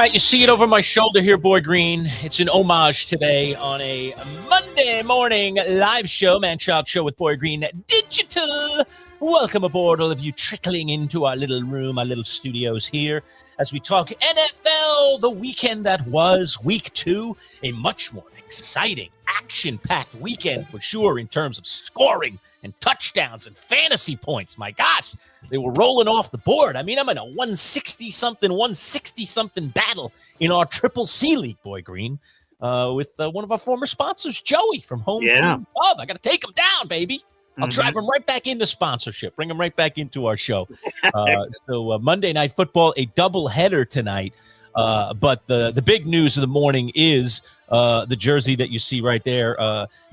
right, you see it over my shoulder here, Boy Green. It's an homage today on a Monday morning live show, Manchild Show with Boy Green Digital. Welcome aboard, all of you trickling into our little room, our little studios here, as we talk NFL, the weekend that was, week 2, a much more exciting, action-packed weekend for sure in terms of scoring and touchdowns and fantasy points. My gosh, they were rolling off the board. I mean, I'm in a 160-something battle in our Triple C League, Boy Green, with one of our former sponsors, Joey from Home Team Pub. I got to take him down, baby. I'll drive him right back into sponsorship, bring him right back into our show. So Monday Night Football, a doubleheader tonight. But the big news of the morning is the jersey that you see right there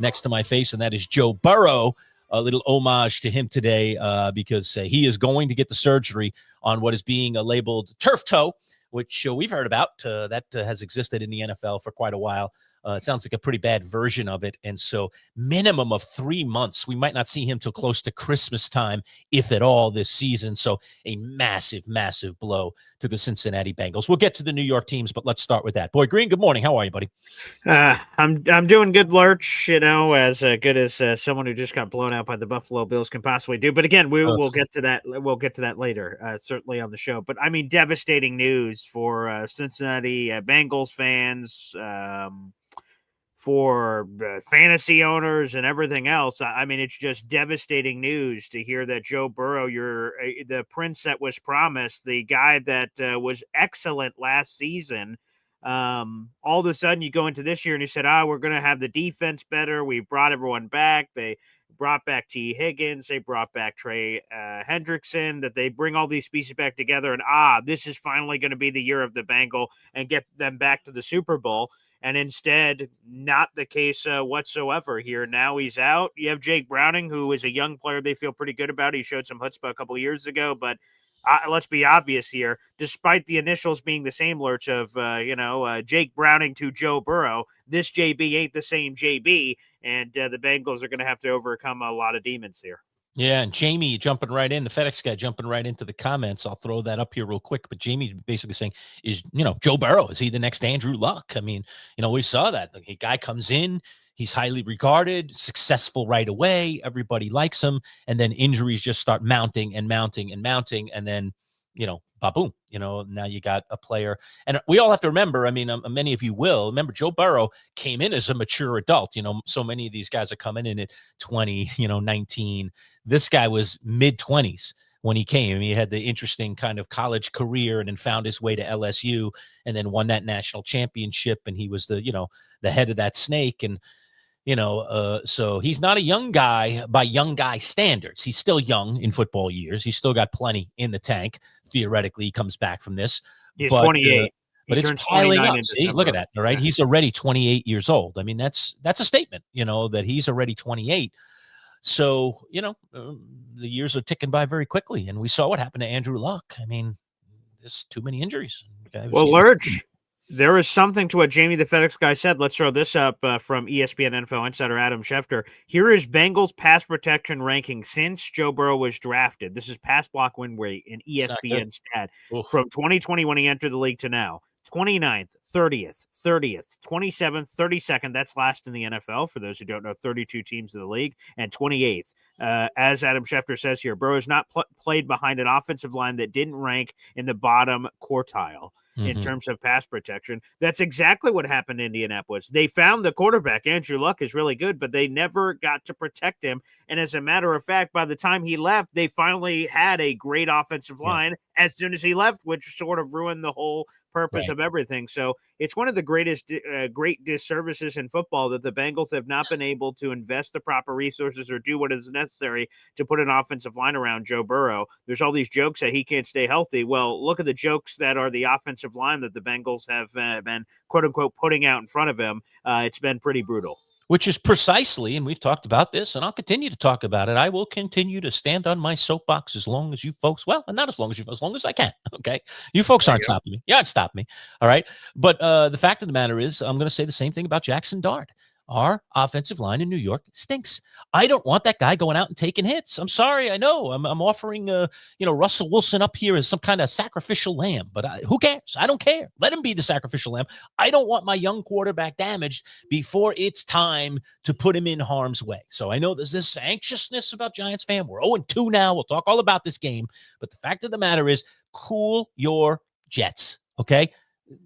next to my face, and that is Joe Burrow. A little homage to him today because he is going to get the surgery on what is being labeled turf toe, which we've heard about. That has existed in the NFL for quite a while. It sounds like a pretty bad version of it. And so minimum of 3 months. We might not see him till close to Christmas time, if at all, this season. So a massive, massive blow to the Cincinnati Bengals. We'll get to the New York teams, but let's start with that. Boy Green, good morning. How are you, buddy? I'm doing good, Lerch, as good as someone who just got blown out by the Buffalo Bills can possibly do. But again, we'll get to that. We'll get to that later, certainly on the show. But I mean, devastating news for Cincinnati Bengals fans, for fantasy owners and everything else. I mean, it's just devastating news to hear that Joe Burrow, the prince that was promised, the guy that was excellent last season, all of a sudden you go into this year and you said, we're going to have the defense better. We brought everyone back. They brought back T. Higgins. They brought back Trey Hendrickson, that they bring all these pieces back together. And this is finally going to be the year of the Bengal and get them back to the Super Bowl. And instead, not the case whatsoever here. Now he's out. You have Jake Browning, who is a young player they feel pretty good about. He showed some chutzpah a couple of years ago. But let's be obvious here. Despite the initials being the same, Lerch, of, Jake Browning to Joe Burrow, this JB ain't the same JB. And the Bengals are going to have to overcome a lot of demons here. Yeah, and Jamie jumping right in, the FedEx guy jumping right into the comments. I'll throw that up here real quick. But Jamie basically saying, Joe Burrow, is he the next Andrew Luck? I mean, we saw that. The guy comes in, he's highly regarded, successful right away. Everybody likes him. And then injuries just start mounting and mounting and mounting. And then, ba-boom, now you got a player. And we all have to remember, I mean, many of you will remember, Joe Burrow came in as a mature adult. So many of these guys are coming in at 20, 19. This guy was mid-20s when he came. He had the interesting kind of college career and then found his way to LSU and then won that national championship. And he was the head of that snake. And so he's not a young guy by young guy standards. He's still young in football years. He's still got plenty in the tank. Theoretically, he comes back from this. He's 28. But it's piling up. See, look at that. All right. Yeah. He's already 28 years old. I mean, that's a statement, that he's already 28. So, the years are ticking by very quickly. And we saw what happened to Andrew Luck. I mean, there's too many injuries. Well, Lerch, there is something to what Jamie the FedEx guy said. Let's throw this up from ESPN NFL insider Adam Schefter. Here is Bengals pass protection ranking since Joe Burrow was drafted. This is pass block win rate in ESPN stat from 2020 when he entered the league to now. 29th, 30th, 27th, 32nd. That's last in the NFL. For those who don't know, 32 teams in the league, and 28th. As Adam Schefter says here, Burrow has not played behind an offensive line that didn't rank in the bottom quartile in terms of pass protection. That's exactly what happened in Indianapolis. They found the quarterback. Andrew Luck is really good, but they never got to protect him. And as a matter of fact, by the time he left, they finally had a great offensive line as soon as he left, which sort of ruined the whole purpose of everything. So it's one of the great disservices in football that the Bengals have not been able to invest the proper resources or do what is necessary to put an offensive line around Joe Burrow. There's all these jokes that he can't stay healthy. Well, look at the jokes that are the offensive line that the Bengals have been, quote unquote, putting out in front of him. It's been pretty brutal. Which is precisely, and we've talked about this, and I'll continue to talk about it. I will continue to stand on my soapbox as long as you folks, not as long as I can, okay? You folks aren't stopping me. You aren't stopping me, all right? But the fact of the matter is, I'm going to say the same thing about Jackson Dart. our offensive line in New York stinks. I don't want that guy going out and taking hits. I'm sorry. I know I'm offering, Russell Wilson up here as some kind of sacrificial lamb, but who cares? I don't care. Let him be the sacrificial lamb. I don't want my young quarterback damaged before it's time to put him in harm's way. So I know there's this anxiousness about Giants fan. We're 0-2 now. We'll talk all about this game, but the fact of the matter is, cool your jets. Okay.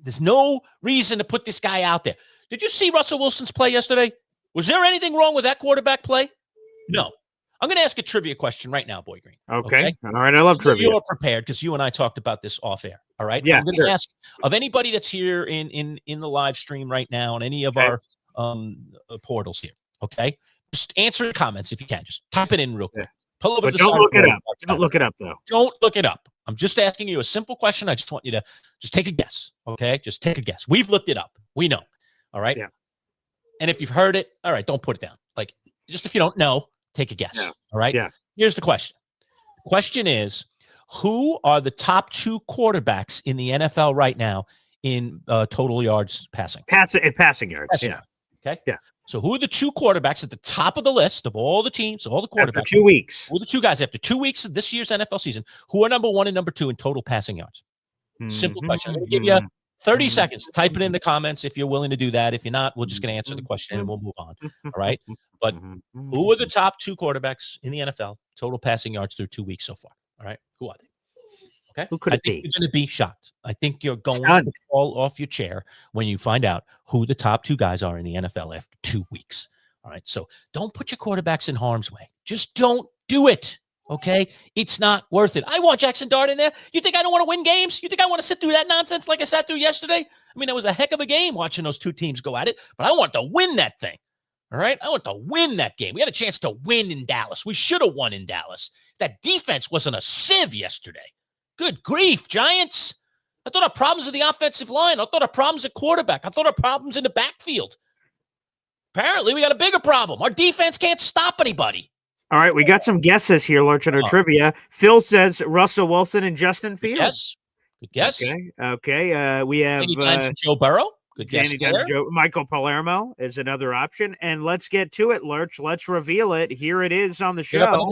There's no reason to put this guy out there. Did you see Russell Wilson's play yesterday? Was there anything wrong with that quarterback play? No. I'm going to ask a trivia question right now, Boy Green. Okay. All right. I love trivia. You're prepared because you and I talked about this off air. All right. Yeah. I'm going to ask of anybody that's here in the live stream right now on any of our portals here. Okay. Just answer the comments if you can. Just type it in real quick. Pull over but don't look it up. Don't look it up, though. Don't look it up. I'm just asking you a simple question. I just want you to just take a guess. Okay. Just take a guess. We've looked it up. We know. All right. Yeah. And if you've heard it, all right, don't put it down. Like, just if you don't know, take a guess. Yeah. All right. Yeah. Here's the question. The question is, who are the top 2 quarterbacks in the NFL right now in total yards passing? Passing yards. Passing yards. Okay. Yeah. So who are the 2 quarterbacks at the top of the list of all the teams, of all the quarterbacks? After 2 weeks. Who are the 2 guys after 2 weeks of this year's NFL season? Who are number 1 and number 2 in total passing yards? Simple question. I'm going to give you 30 seconds. Type it in the comments if you're willing to do that. If you're not, we're just going to answer the question and we'll move on. All right. But who are the top 2 quarterbacks in the NFL, total passing yards through 2 weeks so far? All right. Who are they? Okay. Who could it be? You're going to be shocked. I think you're going to fall off your chair when you find out who the top 2 guys are in the NFL after 2 weeks. All right. So don't put your quarterbacks in harm's way. Just don't do it. Okay, it's not worth it. I want Jackson Dart in there. You think I don't want to win games? You think I want to sit through that nonsense like I sat through yesterday? I mean, it was a heck of a game watching those 2 teams go at it, but I want to win that thing. All right, I want to win that game. We had a chance to win in Dallas. We should have won in Dallas. That defense wasn't a sieve yesterday. Good grief, Giants. I thought our problems in the offensive line. I thought our problems at quarterback. I thought our problems in the backfield. Apparently, we got a bigger problem. Our defense can't stop anybody. All right, we got some guesses here, Lerch, in our trivia. Phil says Russell Wilson and Justin Fields. Good guess. Okay. We have Joe Burrow. Good guess there. Michael Palermo is another option. And let's get to it, Lerch. Let's reveal it. Here it is on the show.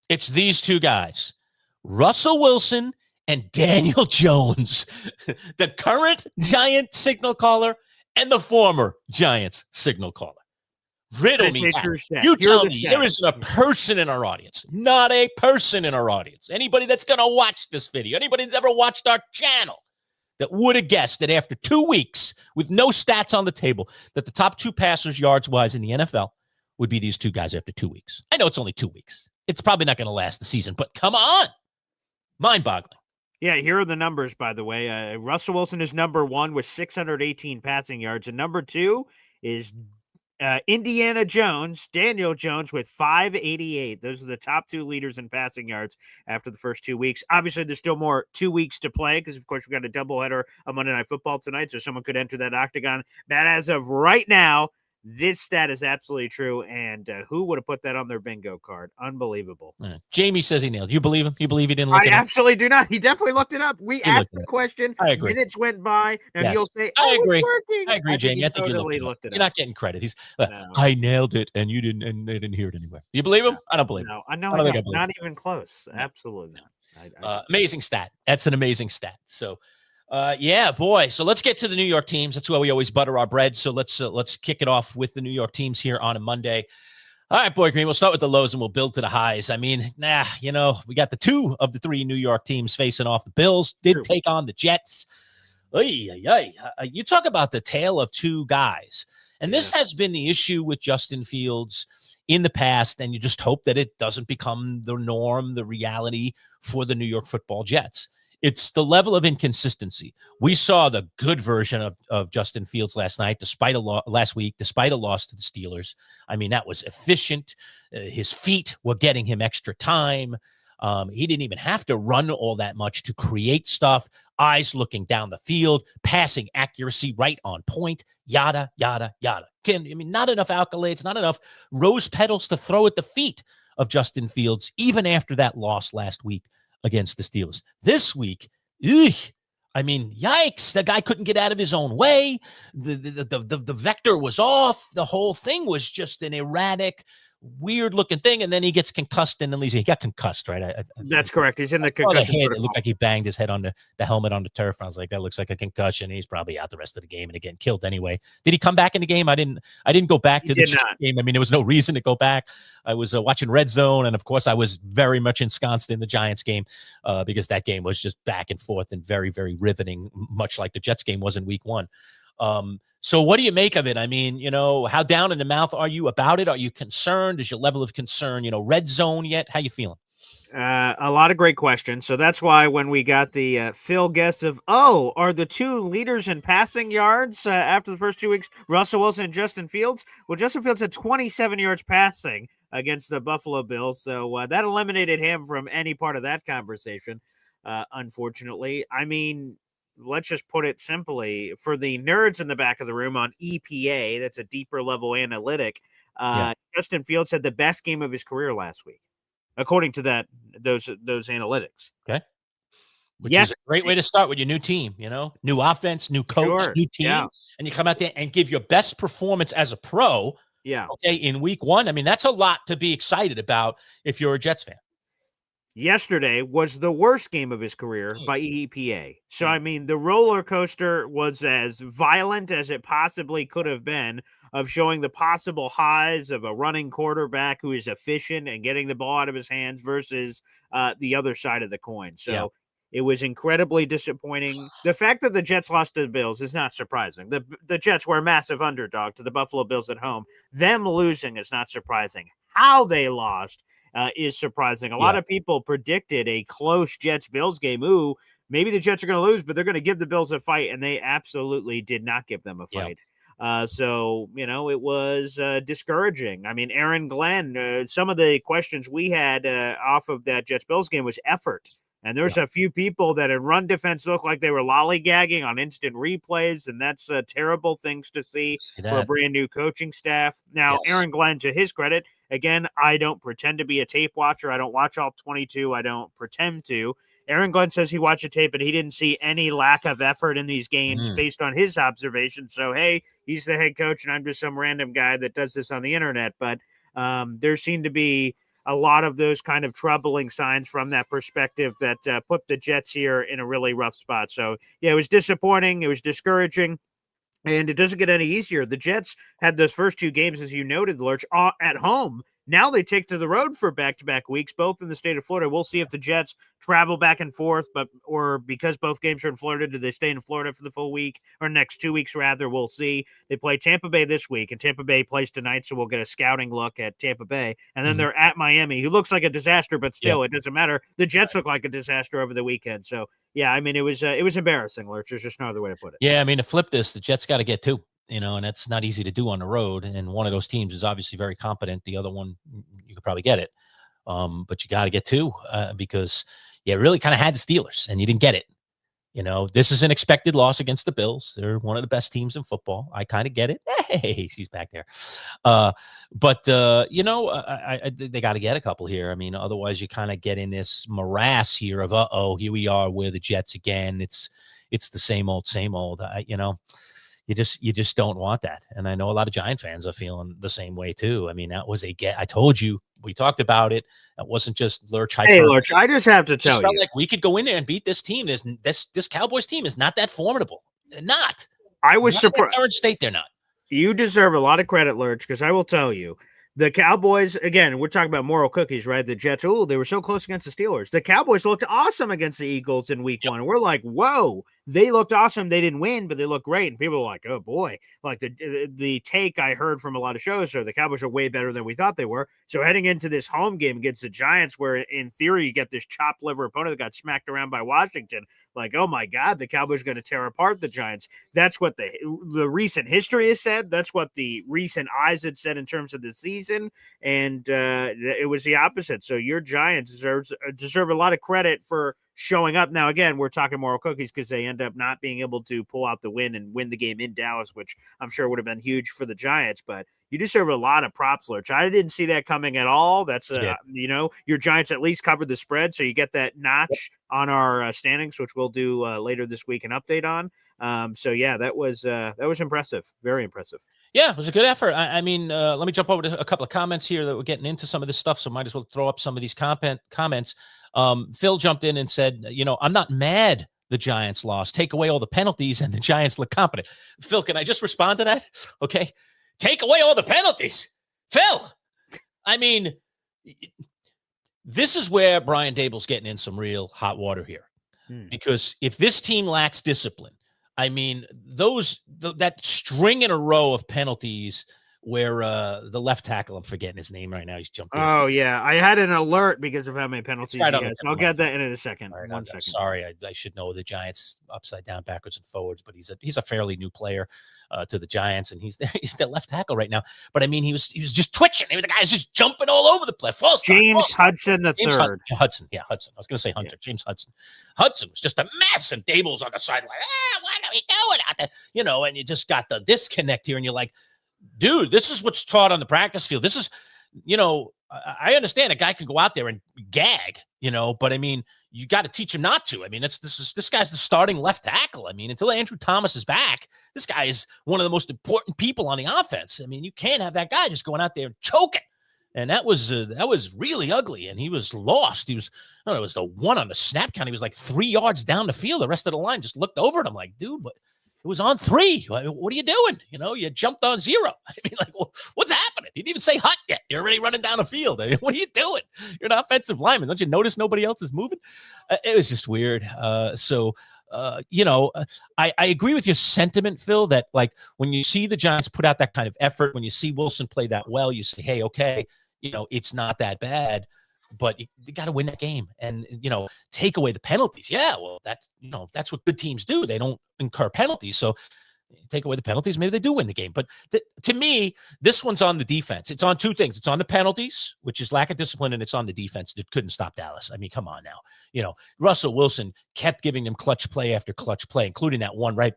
It's these 2 guys, Russell Wilson and Daniel Jones, the current Giant signal caller and the former Giants signal caller. Riddle me that. You tell me there isn't a person in our audience, not a person in our audience, anybody that's going to watch this video, anybody that's ever watched our channel that would have guessed that after 2 weeks with no stats on the table, that the top 2 passers yards-wise in the NFL would be these 2 guys after 2 weeks. I know it's only 2 weeks. It's probably not going to last the season, but come on. Mind-boggling. Yeah, here are the numbers, by the way. Russell Wilson is number 1 with 618 passing yards, and number 2 is Indiana Jones, Daniel Jones with 588. Those are the top 2 leaders in passing yards after the first 2 weeks. Obviously, there's still more 2 weeks to play because, of course, we've got a doubleheader on Monday Night Football tonight, so someone could enter that octagon. But as of right now, this stat is absolutely true, and who would have put that on their bingo card? Unbelievable. Jamie says he nailed. You believe him? You believe he didn't look it up? I absolutely do not. He definitely looked it up. We asked the question. I agree. Minutes went by, and he'll say, I agree. It's working. I agree, Jamie. I think totally you looked it up. You're not getting credit. He's I nailed it, and you didn't, and they didn't hear it anywhere. You believe him? I don't believe him. No, I know. Not even close. Absolutely not. Amazing stat. That's an amazing stat. So, yeah, boy. So let's get to the New York teams. That's why we always butter our bread. So let's kick it off with the New York teams here on a Monday. All right, Boy Green, we'll start with the lows and we'll build to the highs. I mean, we got the 2 of the 3 New York teams facing off. The Bills did take on the Jets. You talk about the tale of 2 guys. And this has been the issue with Justin Fields in the past, and you just hope that it doesn't become the norm, the reality for the New York Football Jets. It's the level of inconsistency. We saw the good version of Justin Fields last week, despite a loss to the Steelers. I mean, that was efficient. His feet were getting him extra time. He didn't even have to run all that much to create stuff. Eyes looking down the field, passing accuracy right on point, yada, yada, yada. Not enough accolades, not enough rose petals to throw at the feet of Justin Fields, even after that loss last week against the Steelers. This week, I mean, yikes! The guy couldn't get out of his own way. The vector was off. The whole thing was just an erratic, weird looking thing. And then he gets concussed and then leaves. He got concussed, right? That's correct. He's in the saw the concussion head. It protocol. looked like he banged his head on the helmet on the turf. I was like, that looks like a concussion. He's probably out the rest of the game and again killed anyway. Did he come back in the game? I didn't go back to the game. I mean, there was no reason to go back. I was watching Red Zone, and of course, I was very much ensconced in the Giants game because that game was just back and forth and very, very riveting, much like the Jets game was in Week 1. So what do you make of it? I mean, how down in the mouth are you about it? Are you concerned? Is your level of concern, red zone yet? How you feeling? A lot of great questions. So that's why when we got the Phil guess of, are the two leaders in passing yards after the first 2 weeks, Russell Wilson and Justin Fields? Well, Justin Fields had 27 yards passing against the Buffalo Bills. So that eliminated him from any part of that conversation, unfortunately. I mean, let's just put it simply. For the nerds in the back of the room on EPA, that's a deeper level analytic, Justin Fields had the best game of his career last week, according to those analytics. Okay. Which is a great way to start with your new team, new offense, new coach, new team. And you come out there and give your best performance as a pro. Yeah. Okay. In Week 1. I mean, that's a lot to be excited about if you're a Jets fan. Yesterday was the worst game of his career by EPA. So, I mean, the roller coaster was as violent as it possibly could have been of showing the possible highs of a running quarterback who is efficient and getting the ball out of his hands versus the other side of the coin. So it was incredibly disappointing. The fact that the Jets lost to the Bills is not surprising. The Jets were a massive underdog to the Buffalo Bills at home. Them losing is not surprising. How they lost is surprising. A lot of people predicted a close Jets-Bills game. Ooh, maybe the Jets are going to lose, but they're going to give the Bills a fight, and they absolutely did not give them a fight. So, it was discouraging. I mean, Aaron Glenn, some of the questions we had off of that Jets-Bills game was effort. And there's a few people that in run defense looked like they were lollygagging on instant replays, and that's terrible things to see for a brand new coaching staff. Now, Aaron Glenn, to his credit, again, I don't pretend to be a tape watcher. I don't watch all 22. I don't pretend to. Aaron Glenn says he watched the tape, and he didn't see any lack of effort in these games based on his observations. So, hey, he's the head coach, and I'm just some random guy that does this on the internet. But there seemed to be a lot of those kind of troubling signs from that perspective that put the Jets here in a really rough spot. So, it was disappointing. It was discouraging. And it doesn't get any easier. The Jets had those first 2 games, as you noted, Lerch, at home. Now they take to the road for back-to-back weeks, both in the state of Florida. We'll see if the Jets travel back and forth, or because both games are in Florida, do they stay in Florida for the full week or next 2 weeks rather? We'll see. They play Tampa Bay this week, and Tampa Bay plays tonight, so we'll get a scouting look at Tampa Bay. And then they're at Miami, who looks like a disaster, but still, it doesn't matter. The Jets look like a disaster over the weekend. So, I mean, it was embarrassing, Lerch. There's just no other way to put it. Yeah, I mean, to flip this, the Jets got to get 2. And that's not easy to do on the road. And one of those teams is obviously very competent. The other one, you could probably get it. But you got to get 2 because you really kind of had the Steelers and you didn't get it. This is an expected loss against the Bills. They're one of the best teams in football. I kind of get it. Hey, she's back there. But they got to get a couple here. I mean, otherwise you kind of get in this morass here of, here we are. We're the Jets again. It's the same old. You just don't want that. And I know a lot of Giant fans are feeling the same way too. I mean, that was I told you, we talked about it. That wasn't just Lerch. Hey, Lerch, I just have to tell you. Like we could go in there and beat this team. This Cowboys team is not that formidable. They're not. I was surprised. Current state, they're not. You deserve a lot of credit, Lerch, because I will tell you, the Cowboys, again, we're talking about moral cookies, right? The Jets, they were so close against the Steelers. The Cowboys looked awesome against the Eagles in Week 1. And we're like, whoa, they looked awesome. They didn't win, but they looked great. And people were like, oh, boy. Like the take I heard from a lot of shows are the Cowboys are way better than we thought they were. So heading into this home game against the Giants, where in theory you get this chopped liver opponent that got smacked around by Washington, like, oh, my God, the Cowboys are going to tear apart the Giants. That's what the recent history has said. That's what the recent eyes had said in terms of the season. And it was the opposite. So your Giants deserve a lot of credit for showing up. Now, again, we're talking moral cookies because they end up not being able to pull out the win and win the game in Dallas, which I'm sure would have been huge for the Giants. But you deserve a lot of props, Lerch. I didn't see that coming at all. That's, your Giants at least covered the spread, so you get that notch on our standings, which we'll do later this week an update on. That was impressive. Very impressive. Yeah, it was a good effort. I mean, let me jump over to a couple of comments here that we're getting into some of this stuff, so might as well throw up some of these comments. Phil jumped in and said, I'm not mad the Giants lost. Take away all the penalties and the Giants look competent. Phil, can I just respond to that? Okay. Take away all the penalties. Phil, I mean, this is where Brian Dable's getting in some real hot water here. Because if this team lacks discipline, I mean, that string in a row of penalties where the left tackle, I'm forgetting his name right now. He's jumped in. Oh, yeah. I had an alert because of how many penalties right he has. I'll get that in a second. Right, One second. Sorry, I should know the Giants upside down, backwards, and forwards, but he's a fairly new player to the Giants, and he's the left tackle right now. But I mean, he was just twitching. The guy's just jumping all over the place. James Hudson the third. Hudson. I was going to say Hunter. Yeah. James Hudson. Hudson was just a mess, and Dable's on the sideline. What are we doing out there? And you just got the disconnect here, and you're like, dude, this is what's taught on the practice field. This is, I understand a guy can go out there and gag, but I mean, you got to teach him not to. I mean, this guy's the starting left tackle. I mean, until Andrew Thomas is back, this guy is one of the most important people on the offense. I mean, you can't have that guy just going out there and choking. And that was really ugly. And he was lost. It was the one on the snap count. He was like 3 yards down the field. The rest of the line just looked over at him like, dude, what? It was on 3. What are you doing? You jumped on 0. I mean, like, what's happening? You didn't even say hut yet. You're already running down the field. I mean, what are you doing? You're an offensive lineman. Don't you notice nobody else is moving? It was just weird. I agree with your sentiment, Phil, that like when you see the Giants put out that kind of effort, when you see Wilson play that well, you say, hey, okay, it's not that bad. But you got to win that game and, take away the penalties. Yeah, well, that's what good teams do. They don't incur penalties. So take away the penalties, maybe they do win the game. But to me, this one's on the defense. It's on two things. It's on the penalties, which is lack of discipline, and it's on the defense that couldn't stop Dallas. I mean, come on now. Russell Wilson kept giving them clutch play after clutch play, including that one right,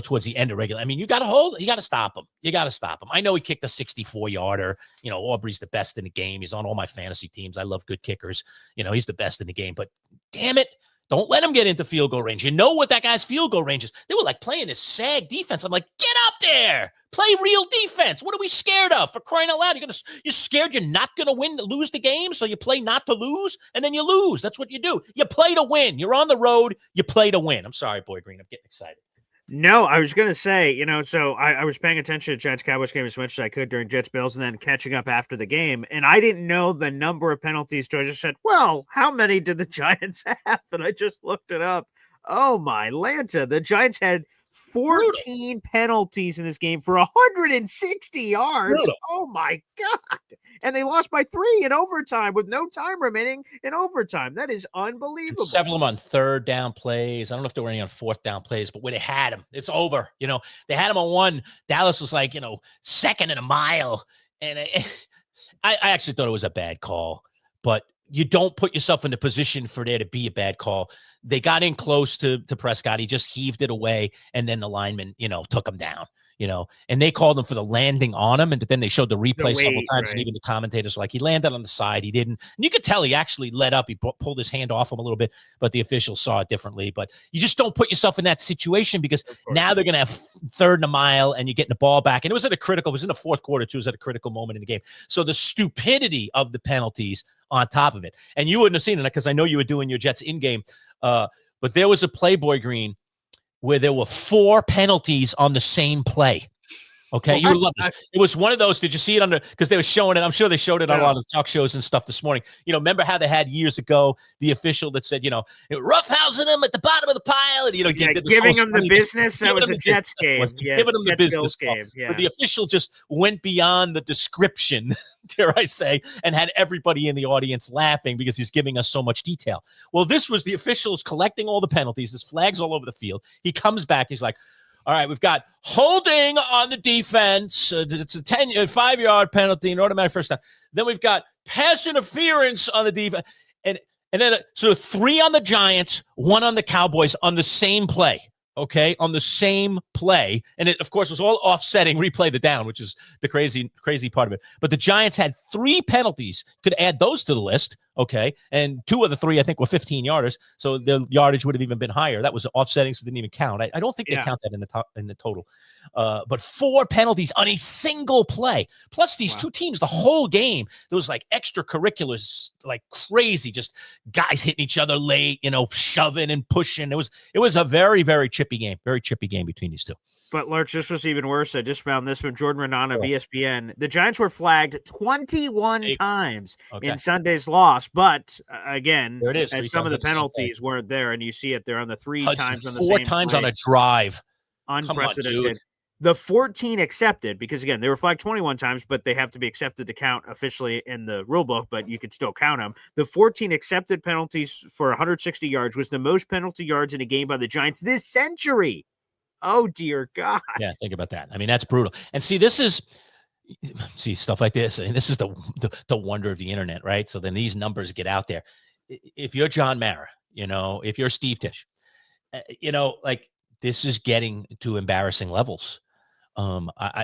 towards the end of regular. I mean, you got to stop him. You got to stop him. I know he kicked a 64-yarder. Aubrey's the best in the game. He's on all my fantasy teams. I love good kickers. He's the best in the game. But damn it, don't let him get into field goal range. You know what that guy's field goal range is. They were like playing this sag defense. I'm like, get up there. Play real defense. What are we scared of? For crying out loud, you're scared you're not going to lose the game, so you play not to lose, and then you lose. That's what you do. You play to win. You're on the road. You play to win. I'm sorry, Boy Green. I'm getting excited. No, I was going to say, so I was paying attention to Jets Cowboys game as much as I could during Jets Bills and then catching up after the game. And I didn't know the number of penalties. So I just said, well, how many did the Giants have? And I just looked it up. Oh, my Lanta. The Giants had 14 penalties in this game for 160 yards. Brutal. Oh, my God. And they lost by 3 in overtime with no time remaining in overtime. That is unbelievable. And several of them on third down plays. I don't know if they were any on fourth down plays, but where they had them, it's over. They had them on one. Dallas was like, second and a mile. And I actually thought it was a bad call, but you don't put yourself in the position for there to be a bad call. They got in close to Prescott. He just heaved it away, and then the lineman, took him down. And they called him for the landing on him, and then they showed the replay several times, right. And even the commentators were like, he landed on the side. He didn't. And you could tell he actually let up. He pulled his hand off him a little bit, but the officials saw it differently. But you just don't put yourself in that situation because now they're going to have third and a mile, and you're getting the ball back. And it was in the fourth quarter, too. It was at a critical moment in the game. So the stupidity of the penalties on top of it. And you wouldn't have seen it because I know you were doing your Jets in-game. But there was a Playboy Green where there were 4 penalties on the same play. Okay, you would love this. It was one of those. Did you see it because they were showing it? I'm sure they showed it on a lot of talk shows and stuff this morning. Remember how they had years ago the official that said, roughhousing him at the bottom of the pile, and giving him the business. That was a Jets game. Giving him the business game. Yeah. But the official just went beyond the description, dare I say, and had everybody in the audience laughing because he's giving us so much detail. Well, this was the officials collecting all the penalties. There's flags all over the field. He comes back. He's like, all right, we've got holding on the defense. It's a 5-yard penalty, an automatic first down. Then we've got pass interference on the defense. And And then so 3 on the Giants, 1 on the Cowboys on the same play. Okay, on the same play. And it, of course, was all offsetting replay the down, which is the crazy part of it. But the Giants had 3 penalties. Could add those to the list. Okay. And 2 of the 3, I think, were 15-yarders. So the yardage would have even been higher. That was offsetting, so it didn't even count. I don't think they count that in the total. But 4 penalties on a single play. Plus these 2 teams, the whole game, there was like extracurriculars, like crazy, just guys hitting each other late, shoving and pushing. It was a very, very chippy game between these 2. But, Lerch, this was even worse. I just found this from Jordan Renan of ESPN. The Giants were flagged 21 times in Sunday's loss. But, again, there it is, as some of the penalties weren't there, and you see it there on the 3 times on the 4 times play. On a drive. Unprecedented. The 14 accepted, because, again, they were flagged 21 times, but they have to be accepted to count officially in the rule book, but you could still count them. The 14 accepted penalties for 160 yards was the most penalty yards in a game by the Giants this century. Oh, dear God. Yeah, think about that. I mean, that's brutal. And see, stuff like this, and this is the wonder of the internet, right? So then these numbers get out there. If you're John Mara, if you're Steve Tisch, like this is getting to embarrassing levels.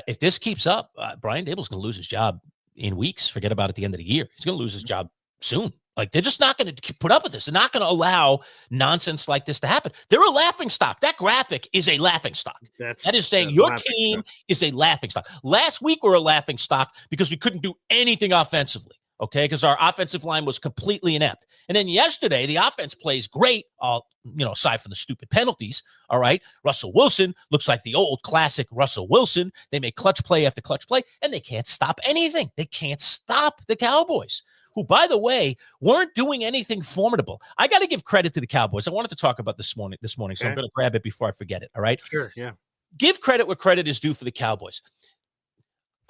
If this keeps up, Brian Dable's going to lose his job in weeks. Forget about at the end of the year. He's going to lose his job soon. Like, they're just not going to put up with this. They're not going to allow nonsense like this to happen. They're a laughing stock. That graphic is a laughing stock. That is saying your team is a laughing stock. Last week, we were a laughing stock because we couldn't do anything offensively, okay, because our offensive line was completely inept. And then yesterday, the offense plays great, aside from the stupid penalties, all right? Russell Wilson looks like the old classic Russell Wilson. They make clutch play after clutch play, and they can't stop anything. They can't stop the Cowboys, who, by the way, weren't doing anything formidable. I got to give credit to the Cowboys. I wanted to talk about this morning, so I'm going to grab it before I forget it, all right? Sure, yeah. Give credit where credit is due for the Cowboys.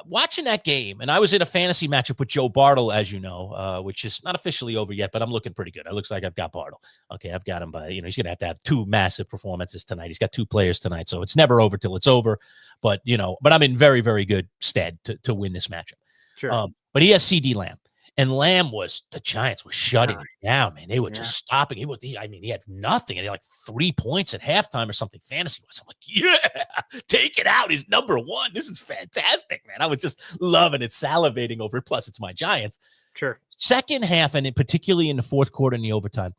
Watching that game, and I was in a fantasy matchup with Joe Bartle, as you know, which is not officially over yet, but I'm looking pretty good. It looks like I've got Bartle. Okay, I've got him by, he's going to have 2 massive performances tonight. He's got 2 players tonight, so it's never over till it's over. But, but I'm in very, very good stead to win this matchup. Sure. But he has CD Lamb. And the Giants were shutting him down, man. They were just stopping. He had nothing. He had like 3 points at halftime or something fantasy-wise. I'm like, yeah, take it out. He's number 1. This is fantastic, man. I was just loving it, salivating over it. Plus, it's my Giants. Sure. Second half, and particularly in the fourth quarter in the overtime,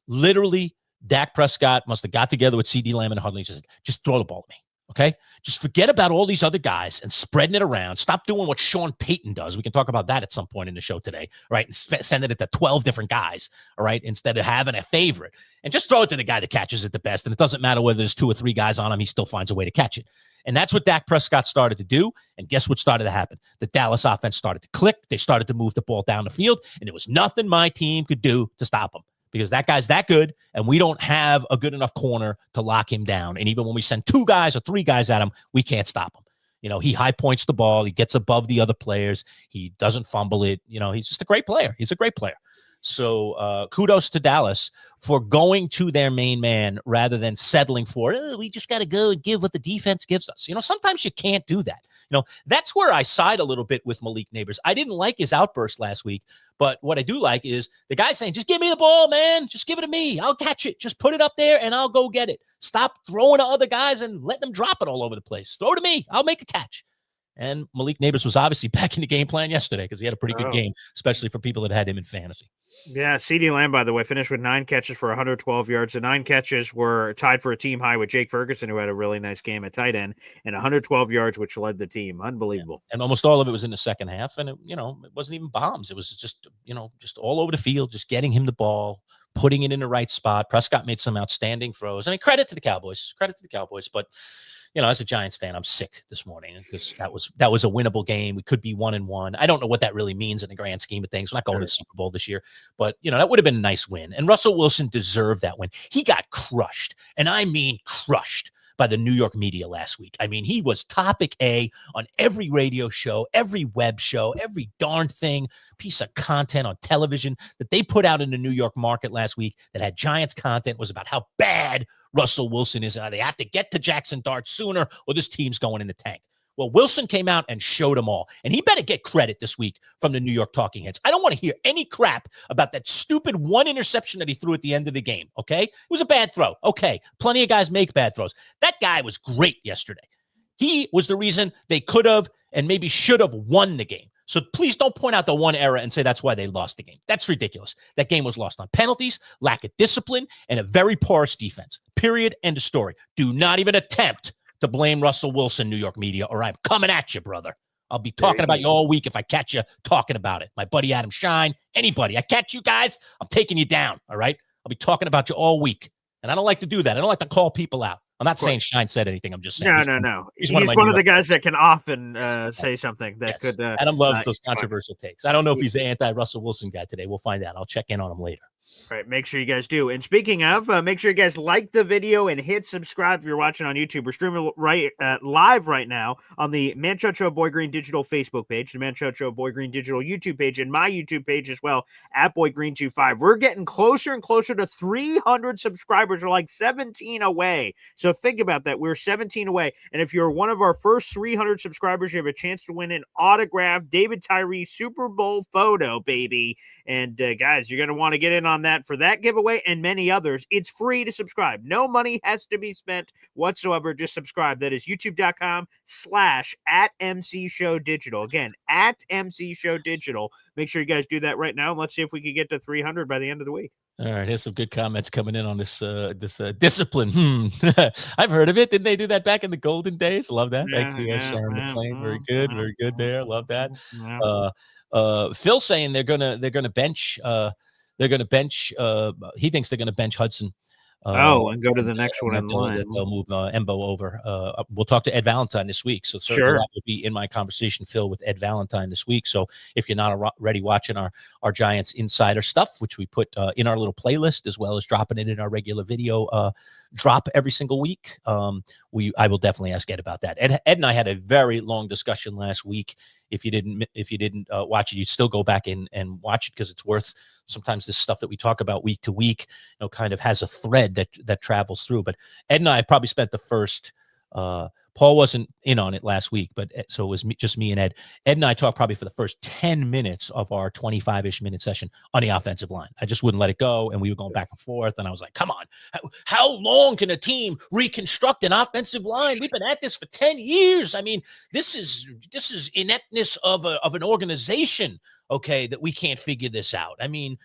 literally, Dak Prescott must have got together with CD Lamb and Huntley, just throw the ball at me. Okay, just forget about all these other guys and spreading it around. Stop doing what Sean Payton does. We can talk about that at some point in the show today, right? And sending it to 12 different guys, all right, instead of having a favorite. And just throw it to the guy that catches it the best. And it doesn't matter whether there's 2 or 3 guys on him, he still finds a way to catch it. And that's what Dak Prescott started to do. And guess what started to happen? The Dallas offense started to click. They started to move the ball down the field, and there was nothing my team could do to stop him. Because that guy's that good, and we don't have a good enough corner to lock him down. And even when we send 2 guys or 3 guys at him, we can't stop him. He high points the ball. He gets above the other players. He doesn't fumble it. He's just a great player. He's a great player. So kudos to Dallas for going to their main man rather than settling for, we just got to go and give what the defense gives us. Sometimes you can't do that. That's where I side a little bit with Malik Neighbors. I didn't like his outburst last week, but what I do like is the guy saying, just give me the ball, man. Just give it to me. I'll catch it. Just put it up there and I'll go get it. Stop throwing to other guys and letting them drop it all over the place. Throw to me. I'll make a catch. And Malik Neighbors was obviously back in the game plan yesterday because he had a pretty good game, especially for people that had him in fantasy. Yeah, CD Lamb, by the way, finished with 9 catches for 112 yards. The 9 catches were tied for a team high with Jake Ferguson, who had a really nice game at tight end, and 112 yards, which led the team. Unbelievable. Yeah. And almost all of it was in the second half, and it wasn't even bombs. It was just all over the field, just getting him the ball, putting it in the right spot. Prescott made some outstanding throws. I mean, credit to the Cowboys. But as a Giants fan, I'm sick this morning because that was a winnable game. We could be 1-1. I don't know what that really means in the grand scheme of things. We're not going to the Super Bowl this year, but that would have been a nice win. And Russell Wilson deserved that win. He got crushed, and I mean crushed, by the New York media last week. I mean, he was topic A on every radio show, every web show, every darn piece of content on television that they put out in the New York market last week that had Giants content was about how bad Russell Wilson is, and how they have to get to Jackson Dart sooner or this team's going in the tank. Well, Wilson came out and showed them all. And he better get credit this week from the New York talking heads. I don't want to hear any crap about that stupid one interception that he threw at the end of the game, okay? It was a bad throw. Okay, plenty of guys make bad throws. That guy was great yesterday. He was the reason they could have and maybe should have won the game. So please don't point out the one error and say that's why they lost the game. That's ridiculous. That game was lost on penalties, lack of discipline, and a very porous defense. Period. End of story. Do not even attempt to blame Russell Wilson, New York media, or I'm coming at you, brother. I'll be talking about you all week if I catch you talking about it. My buddy Adam Shine, anybody. I catch you guys, I'm taking you down, all right? I'll be talking about you all week. And I don't like to do that. I don't like to call people out. I'm not saying Shine said anything. I'm just saying. No. He's one of the guys that can often say something that could. Adam loves those controversial takes. I don't know if he's the anti-Russell Wilson guy today. We'll find out. I'll check in on him later. All right, make sure you guys do. And speaking of, make sure you guys like the video and hit subscribe if you're watching on YouTube. We're streaming live right now on the Manchild Show Boy Green Digital Facebook page, the Manchild Show Boy Green Digital YouTube page, and my YouTube page as well, at BoyGreen25. We're getting closer and closer to 300 subscribers. We're like 17 away. So think about that. We're 17 away. And if you're one of our first 300 subscribers, you have a chance to win an autographed David Tyree Super Bowl photo, baby. And guys, you're going to want to get in on that for that giveaway and many others. It's free to subscribe. No money has to be spent whatsoever. Just subscribe. That is youtube.com/@MCShowDigital. Again, @MCShowDigital. Make sure you guys do that right now. Let's see if we can get to 300 by the end of the week. All right, here's some good comments coming in on this discipline. I've heard of it. Didn't they do that back in the golden days? Love that. Thank you, Sharon McClain. Very good there. Love that. Phil saying they're gonna bench. He thinks they're gonna bench Hudson. And go to the next one in line. They'll move Embo over. We'll talk to Ed Valentine this week. So certainly that will be in my conversation, Phil, with Ed Valentine this week. So if you're not already watching our Giants Insider stuff, which we put in our little playlist, as well as dropping it in our regular video drop every single week, I will definitely ask Ed about that. Ed and I had a very long discussion last week. If you didn't watch it, you'd still go back and watch it, because it's worth. Sometimes this stuff that we talk about week to week, kind of has a thread that travels through. But Ed and I probably spent the first. Paul wasn't in on it last week, but so it was just me and Ed. Ed and I talked probably for the first 10 minutes of our 25-ish minute session on the offensive line. I just wouldn't let it go, and we were going back and forth. And I was like, "Come on, how long can a team reconstruct an offensive line? We've been at this for 10 years. I mean, this is ineptness of an organization." Okay, that we can't figure this out. I mean,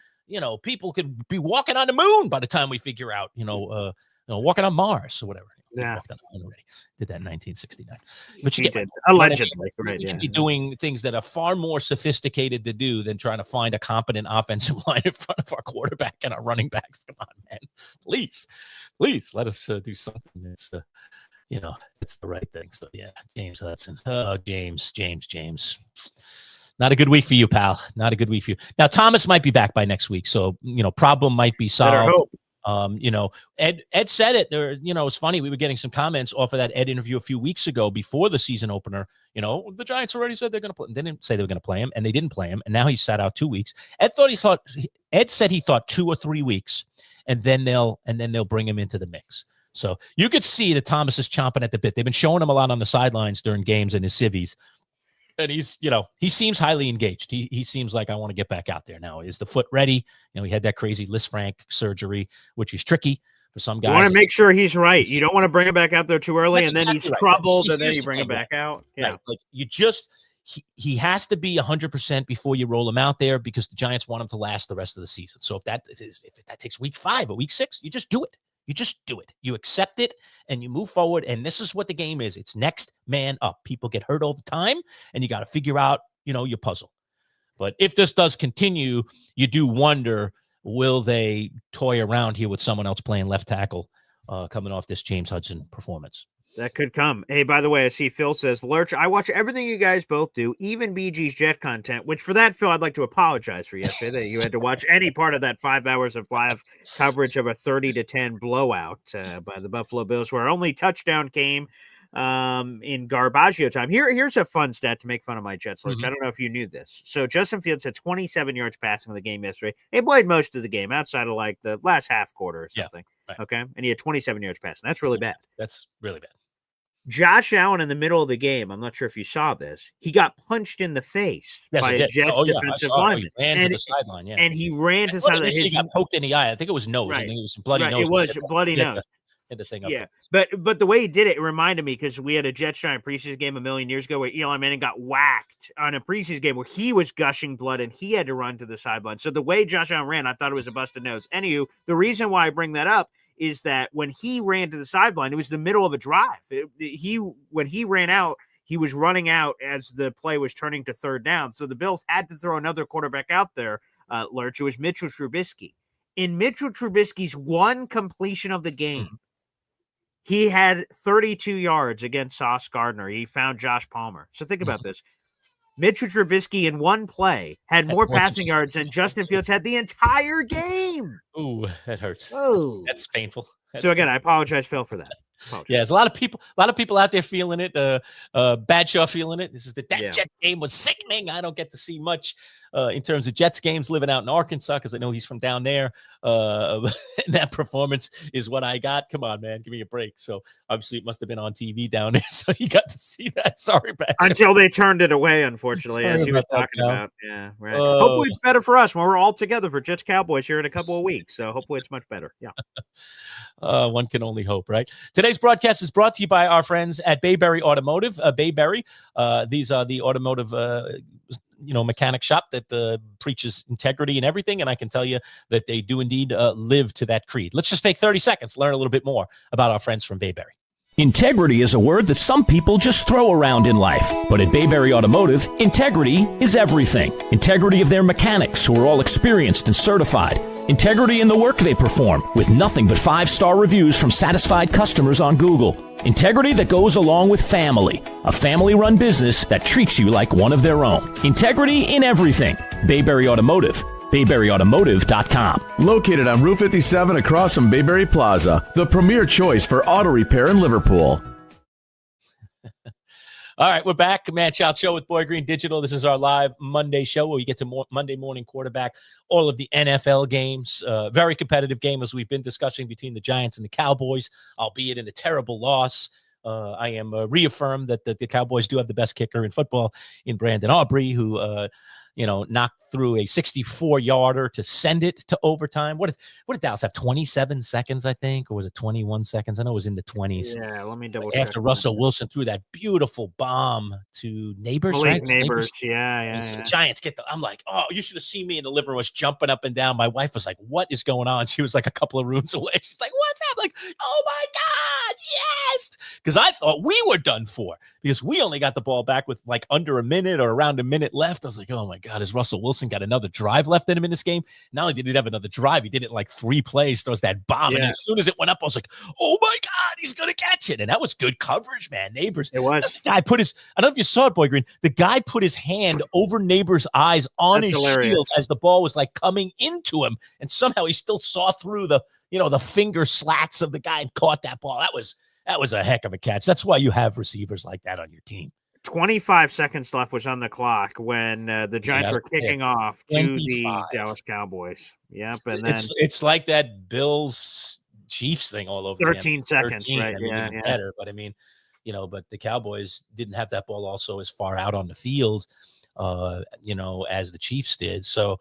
people could be walking on the moon by the time we figure out, walking on Mars or whatever. Yeah, already did that in 1969. But you did allegedly. We can be doing things that are far more sophisticated to do than trying to find a competent offensive line in front of our quarterback and our running backs. Come on, man! Please let us do something that's it's the right thing. So yeah, James Hudson. Oh, James. Not a good week for you, pal. Not a good week for you. Now, Thomas might be back by next week, so problem might be solved. Ed said it. It's funny. We were getting some comments off of that Ed interview a few weeks ago before the season opener. The Giants already said they're going to play. They didn't say they were going to play him, and they didn't play him. And now he sat out 2 weeks. Ed said he thought 2 or 3 weeks, and then they'll bring him into the mix. So you could see that Thomas is chomping at the bit. They've been showing him a lot on the sidelines during games in his civvies. And he's, he seems highly engaged. He seems like, I want to get back out there now. Is the foot ready? He had that crazy Lisfranc surgery, which is tricky for some guys. You want to make sure he's right. You don't want to bring him back out there too early, and then he's troubled, and then you bring him back out. Yeah, right. Like he has to be 100% before you roll him out there, because the Giants want him to last the rest of the season. So if that takes week 5 or week 6, you just do it. You just do it. You accept it and you move forward. And this is what the game is. It's next man up. People get hurt all the time, and you got to figure out, your puzzle. But if this does continue, you do wonder, will they toy around here with someone else playing left tackle coming off this James Hudson performance? That could come. Hey, by the way, I see Phil says, Lerch, I watch everything you guys both do, even BG's Jet content, which for that, Phil, I'd like to apologize for yesterday that you had to watch any part of that 5 hours of live coverage of a 30-10 blowout by the Buffalo Bills, where only touchdown came in Garbaggio time. Here's a fun stat to make fun of my Jets, Lerch. I don't know if you knew this. So Justin Fields had 27 yards passing in the game yesterday. He played most of the game outside of like the last half quarter or something. Yeah, right. Okay. And he had 27 yards passing. That's really bad. That's really bad. Josh Allen in the middle of the game, I'm not sure if you saw this, he got punched in the face Yes, by I a did. Jets Oh, yeah, I defensive saw it. Oh, he lineman. ran to the sideline, yeah. And he ran to the Well, sideline. initially, he got poked in the eye. I think it was nose. I Right, think it was some bloody right. nose. It was bloody Hit nose. the thing up. Yeah, but the way he did it, it reminded me because we had a Jets Giant preseason game a million years ago where Eli Manning got whacked on a preseason game where he was gushing blood and he had to run to the sideline. So the way Josh Allen ran, I thought it was a busted nose. Anywho, the reason why I bring that up is that when he ran to the sideline, it was the middle of a drive. When he ran out, he was running out as the play was turning to third down. So the Bills had to throw another quarterback out there, Lerch. It was Mitchell Trubisky. In Mitchell Trubisky's one completion of the game, he had 32 yards against Sauce Gardner. He found Josh Palmer. So think about this. Mitchell Trubisky in one play had more passing yards than Justin Fields had the entire game. Ooh, that hurts. Oh, that's painful. So again, I apologize, Phil, for that. Yeah, there's a lot of people out there feeling it. Badshaw feeling it. This is that Jets game was sickening. I don't get to see much in terms of Jets games living out in Arkansas because I know he's from down there. That performance is what I got. Come on, man, give me a break. So obviously it must have been on TV down there, so you got to see that. Sorry, Badshaw. Until they turned it away, unfortunately, as you were talking about. Yeah, right. Hopefully it's better for us when we're all together for Jets Cowboys here in a couple of weeks. So hopefully it's much better. Yeah. One can only hope, right? Today's broadcast is brought to you by our friends at Bayberry Automotive. Bayberry, these are the automotive, mechanic shop that preaches integrity and everything. And I can tell you that they do indeed live to that creed. Let's just take 30 seconds, learn a little bit more about our friends from Bayberry. Integrity is a word that some people just throw around in life. But at Bayberry Automotive, integrity is everything. Integrity of their mechanics, who are all experienced and certified. Integrity in the work they perform, with nothing but 5-star reviews from satisfied customers on Google. Integrity that goes along with family. A family-run business that treats you like one of their own. Integrity in everything. Bayberry Automotive. BayberryAutomotive.com. Located on Route 57 across from Bayberry Plaza, the premier choice for auto repair in Liverpool. All right, we're back. Manchild Show with Boy Green Digital. This is our live Monday show where we get to Monday morning quarterback all of the NFL games. Very competitive game, as we've been discussing, between the Giants and the Cowboys, albeit in a terrible loss. I am reaffirmed that the Cowboys do have the best kicker in football in Brandon Aubrey, who knocked through a 64-yarder to send it to overtime. What did Dallas have? 27 seconds, I think, or was it 21 seconds? I know it was in the 20s. Yeah, let me double check. After Russell Wilson threw that beautiful bomb to Neighbors, right? Neighbors. Yeah. So the Giants I'm like, oh, you should have seen me in the living room. I was jumping up and down. My wife was like, what is going on? She was like a couple of rooms away. She's like, what's happening? Like, oh my God, yes. Because I thought we were done for because we only got the ball back with like under a minute or around a minute left. I was like, oh my God, has Russell Wilson got another drive left in him in this game? Not only did he have another drive, he did it like 3 plays, throws that bomb. And as soon as it went up, I was like, oh my God, he's going to catch it. And that was good coverage, man. Neighbors. It was. The guy I don't know if you saw it, Boy Green. The guy put his hand over Neighbors' eyes on his shield as the ball was like coming into him. And somehow he still saw through the finger slats of the guy and caught that ball. That was a heck of a catch. That's why you have receivers like that on your team. 25 seconds left was on the clock when the Giants were kicking off to the Dallas Cowboys. Yep, and then it's like that Bills Chiefs thing all over. 13 seconds, right? Better, but I mean, but the Cowboys didn't have that ball also as far out on the field, as the Chiefs did. So,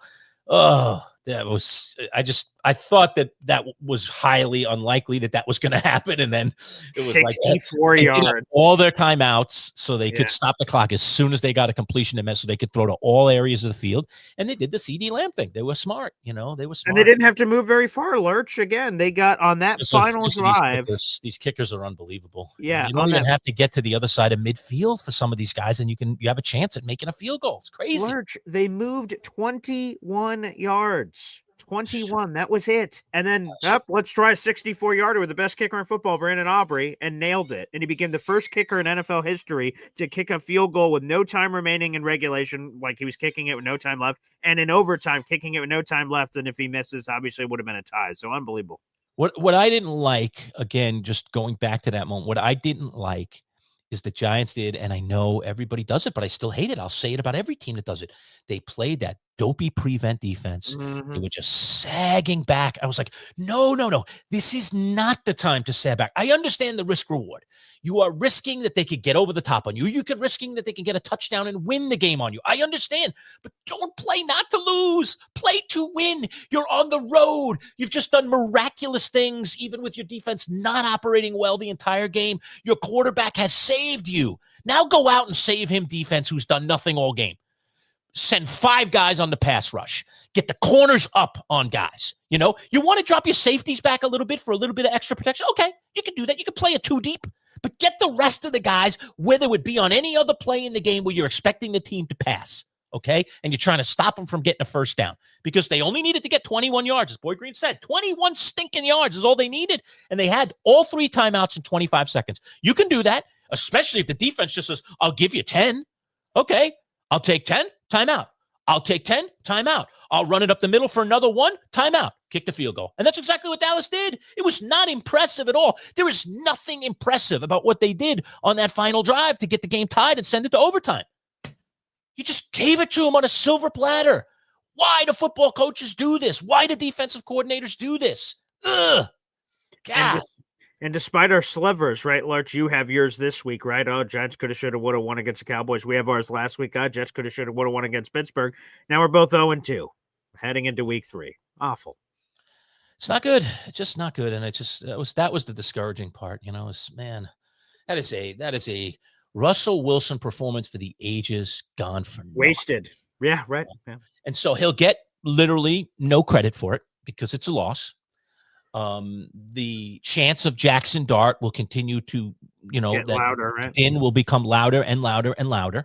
I thought that was highly unlikely that was going to happen. And then it was 64 yards. All their timeouts so they could stop the clock as soon as they got a completion to so they could throw to all areas of the field. And they did the CD Lamb thing. They were smart, they were smart. And they didn't have to move very far, Lurch. Again, they got on that final drive. These kickers are unbelievable. Yeah. You don't even have to get to the other side of midfield for some of these guys, and you have a chance at making a field goal. It's crazy. Lurch, they moved 21 yards. 21. That was it. And then let's try a 64-yarder with the best kicker in football, Brandon Aubrey, and nailed it. And he became the first kicker in NFL history to kick a field goal with no time remaining in regulation, like he was kicking it with no time left, and in overtime, kicking it with no time left. And if he misses, obviously it would have been a tie. So unbelievable. What I didn't like, again, just going back to that moment, what I didn't like is the Giants did, and I know everybody does it, but I still hate it. I'll say it about every team that does it. They played that dopey prevent defense. Mhm. They were just sagging back. I was like, no. This is not the time to sag back. I understand the risk reward. You are risking that they could get over the top on you. You could risking that they can get a touchdown and win the game on you. I understand, but don't play not to lose. Play to win. You're on the road. You've just done miraculous things, even with your defense not operating well the entire game. Your quarterback has saved you. Now go out and save him, defense, who's done nothing all game. Send 5 guys on the pass rush. Get the corners up on guys. You know, you want to drop your safeties back a little bit for a little bit of extra protection? Okay, you can do that. You can play it 2 deep, but get the rest of the guys where they would be on any other play in the game where you're expecting the team to pass, okay? And you're trying to stop them from getting a first down because they only needed to get 21 yards, as Boyd Green said. 21 stinking yards is all they needed, and they had all 3 timeouts in 25 seconds. You can do that, especially if the defense just says, I'll give you 10. Okay, I'll take 10, timeout. I'll take 10, timeout. I'll run it up the middle for another 1, timeout. Kick the field goal. And that's exactly what Dallas did. It was not impressive at all. There is nothing impressive about what they did on that final drive to get the game tied and send it to overtime. You just gave it to them on a silver platter. Why do football coaches do this? Why do defensive coordinators do this? Ugh. God. And despite our slivers, right, Lerch, you have yours this week, right? Oh, Giants could have, should have, would have won against the Cowboys. We have ours last week. Jets could have, should have, would have won against Pittsburgh. Now we're both 0-2 heading into week 3. Awful. It's not good. It's just not good. And it just, that was the discouraging part. You know, man, that is a Russell Wilson performance for the ages gone for nothing. Wasted. Yeah, right. Yeah. And so he'll get literally no credit for it because it's a loss. The chance of Jackson Dart will continue to, get louder, right? Din will become louder and louder and louder.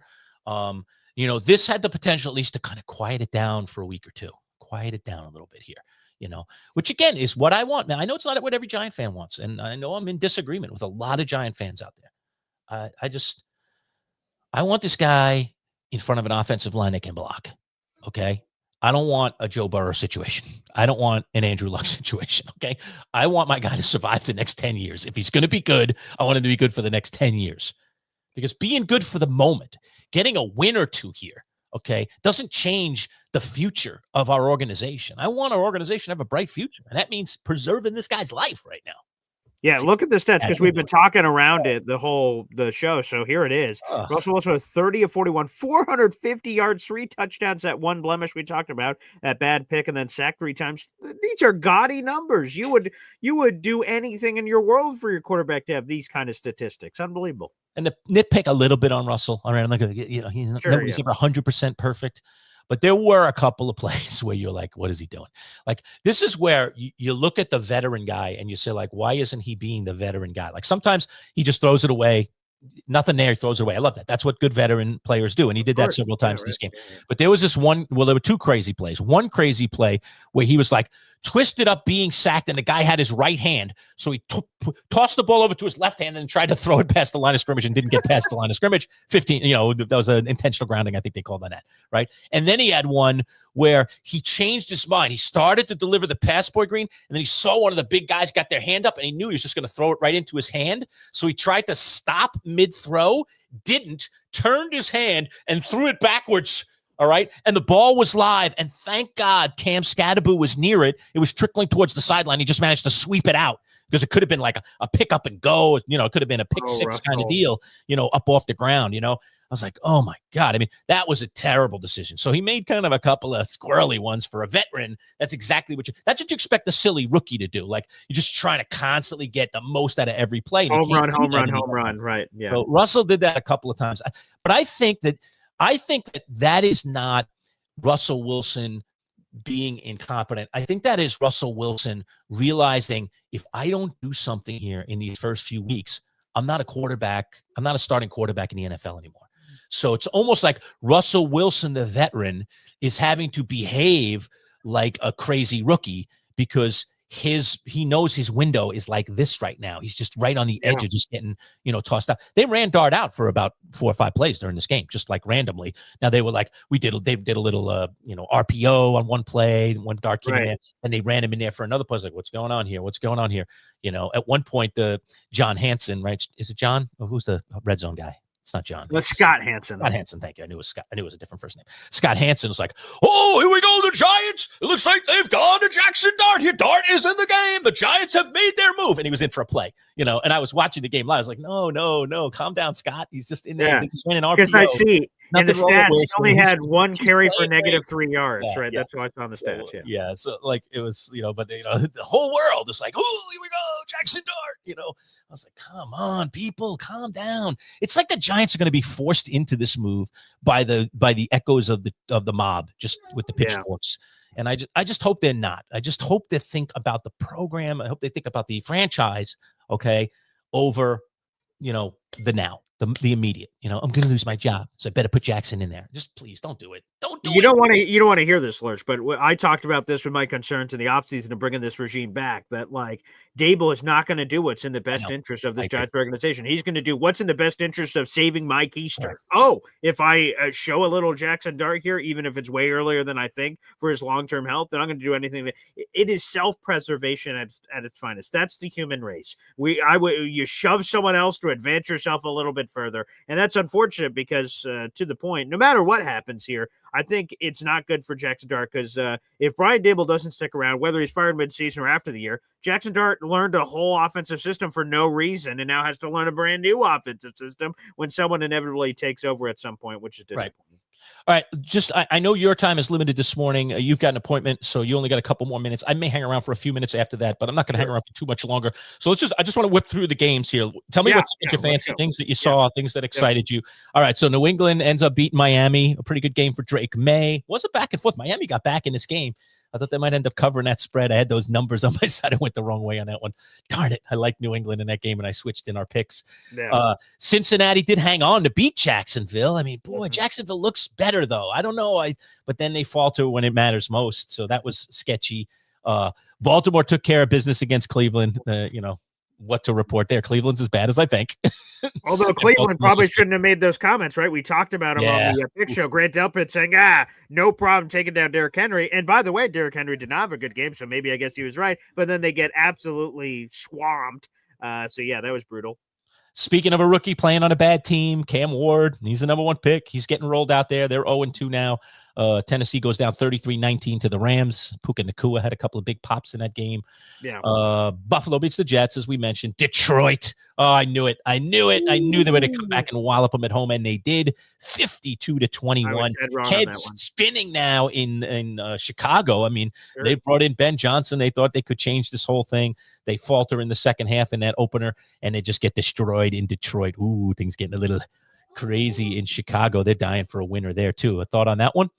This had the potential at least to kind of quiet it down for a week or two, quiet it down a little bit here, which again is what I want. Now, I know it's not what every Giant fan wants, and I know I'm in disagreement with a lot of Giant fans out there. I want this guy in front of an offensive line that can block. Okay. I don't want a Joe Burrow situation. I don't want an Andrew Luck situation, okay? I want my guy to survive the next 10 years. If he's going to be good, I want him to be good for the next 10 years. Because being good for the moment, getting a win or 2 here, okay, doesn't change the future of our organization. I want our organization to have a bright future, and that means preserving this guy's life right now. Yeah, look at the stats because we've been talking around it the show. So here it is. Russell Wilson was 30 of 41, 450 yards, 3 touchdowns, that 1 blemish we talked about, that bad pick, and then sacked 3 times. These are gaudy numbers. You would do anything in your world for your quarterback to have these kind of statistics. Unbelievable. And to nitpick a little bit on Russell, all right, I'm not going to get, he's never 100% perfect. But there were a couple of plays where you're like, what is he doing? Like, this is where you look at the veteran guy and you say, like, why isn't he being the veteran guy? Like, sometimes he just throws it away. Nothing there, he throws it away. I love that. That's what good veteran players do. And he did that several times in this game. But there was this one, there were 2 crazy plays. One crazy play where he was like twisted up being sacked and the guy had his right hand. So he tossed the ball over to his left hand and tried to throw it past the line of scrimmage and didn't get past the line of scrimmage. 15, that was an intentional grounding. I think they called that, right? And then he had one where he changed his mind. He started to deliver the pass, Boyd Green, and then he saw one of the big guys got their hand up and he knew he was just going to throw it right into his hand. So he tried to stop mid-throw, didn't, turned his hand and threw it backwards. All right. And the ball was live. And thank God Cam Scadaboo was near it. It was trickling towards the sideline. He just managed to sweep it out because it could have been like a pick up and go. It could have been a pick 6 kind of deal, up off the ground. I was like, oh my God. I mean, that was a terrible decision. So he made kind of a couple of squirrely ones for a veteran. That's exactly that's what you expect a silly rookie to do. Like, you're just trying to constantly get the most out of every play. Home run. Right. Yeah. So Russell did that a couple of times. But I think that is not Russell Wilson being incompetent. I think that is Russell Wilson realizing, if I don't do something here in these first few weeks, I'm not a quarterback. I'm not a starting quarterback in the NFL anymore. So it's almost like Russell Wilson, the veteran, is having to behave like a crazy rookie because he knows his window is like this right now. He's just right on the edge of just getting, tossed out. They ran Dart out for about 4 or 5 plays during this game, just like randomly. Now they were like, they did a little, RPO on one play, one Dart came in there, and they ran him in there for another play. I was like, what's going on here? What's going on here? At one point, the John Hanson, right? Is it John? Or who's the red zone guy? It's not John. That's Scott Hansen. Scott Hansen, thank you. I knew it was Scott. I knew it was a different first name. Scott Hansen was like, oh, here we go, the Giants. It looks like they've gone to Jackson Dart. Here, Dart is in the game. The Giants have made their move. And he was in for a play, and I was watching the game live. I was like, no, calm down, Scott. He's just in there. Yeah. They just went in RPO. Because I see in the stats, he only had one He's carry for playing negative great. 3 yards, Yeah, right? yeah. That's what I saw on the stats, Yeah, so like it was, but the whole world is like, oh, here we go, Jackson Dart. I was like, come on, people, calm down. It's like the Giants are going to be forced into this move by the echoes of the mob, just with the pitchforks. And I just hope they're not. I just hope they think about the program. I hope they think about the franchise, okay, over, the now. The immediate, I'm going to lose my job, so I better put Jackson in there. Just please don't do it. Don't do it. You don't want to hear this, Lerch, but I talked about this with my concerns in the offseason of bringing this regime back, that like Dable is not going to do what's in the best interest of this Giants organization. He's going to do what's in the best interest of saving my keister. Right. Oh, if I show a little Jackson Dart here, even if it's way earlier than I think for his long-term health, then I'm going to do anything. It is self-preservation at its finest. That's the human race. You shove someone else to advance yourself a little bit further, and that's unfortunate because to the point, no matter what happens here, I think it's not good for Jackson Dart because if Brian Dable doesn't stick around, whether he's fired midseason or after the year, Jackson Dart learned a whole offensive system for no reason and now has to learn a brand new offensive system when someone inevitably takes over at some point, which is disappointing. Right. All right, I know your time is limited this morning. You've got an appointment, so you only got a couple more minutes. I may hang around for a few minutes after that, but I'm not going to hang around for too much longer. So I just want to whip through the games here. Tell me what's your fancy, things that you saw, things that excited you. All right, so New England ends up beating Miami, a pretty good game for Drake May. Wasn't back and forth. Miami got back in this game. I thought they might end up covering that spread. I had those numbers on my side. I went the wrong way on that one. Darn it. I like New England in that game, and I switched in our picks. Yeah. Cincinnati did hang on to beat Jacksonville. I mean, boy, Jacksonville looks better, though. I don't know. But then they falter when it matters most. So that was sketchy. Baltimore took care of business against Cleveland. What to report there. Cleveland's as bad as I think. Although Cleveland probably shouldn't have made those comments, right? We talked about him on the pick show. Grant Delpit saying, no problem taking down Derrick Henry. And by the way, Derrick Henry did not have a good game, so maybe I guess he was right. But then they get absolutely swamped. So, yeah, that was brutal. Speaking of a rookie playing on a bad team, Cam Ward, he's the number one pick. He's getting rolled out there. They're 0-2 now. Tennessee goes down 33-19 to the Rams. Puka Nacua had a couple of big pops in that game. Yeah. Buffalo beats the Jets, as we mentioned. Detroit. Oh, I knew it. I knew they were going to come back and wallop them at home, and they did. 52-21. Heads spinning now in Chicago. I mean, they brought in Ben Johnson. They thought they could change this whole thing. They falter in the second half in that opener, and they just get destroyed in Detroit. Ooh, things getting a little crazy in Chicago. They're dying for a winner there, too. A thought on that one?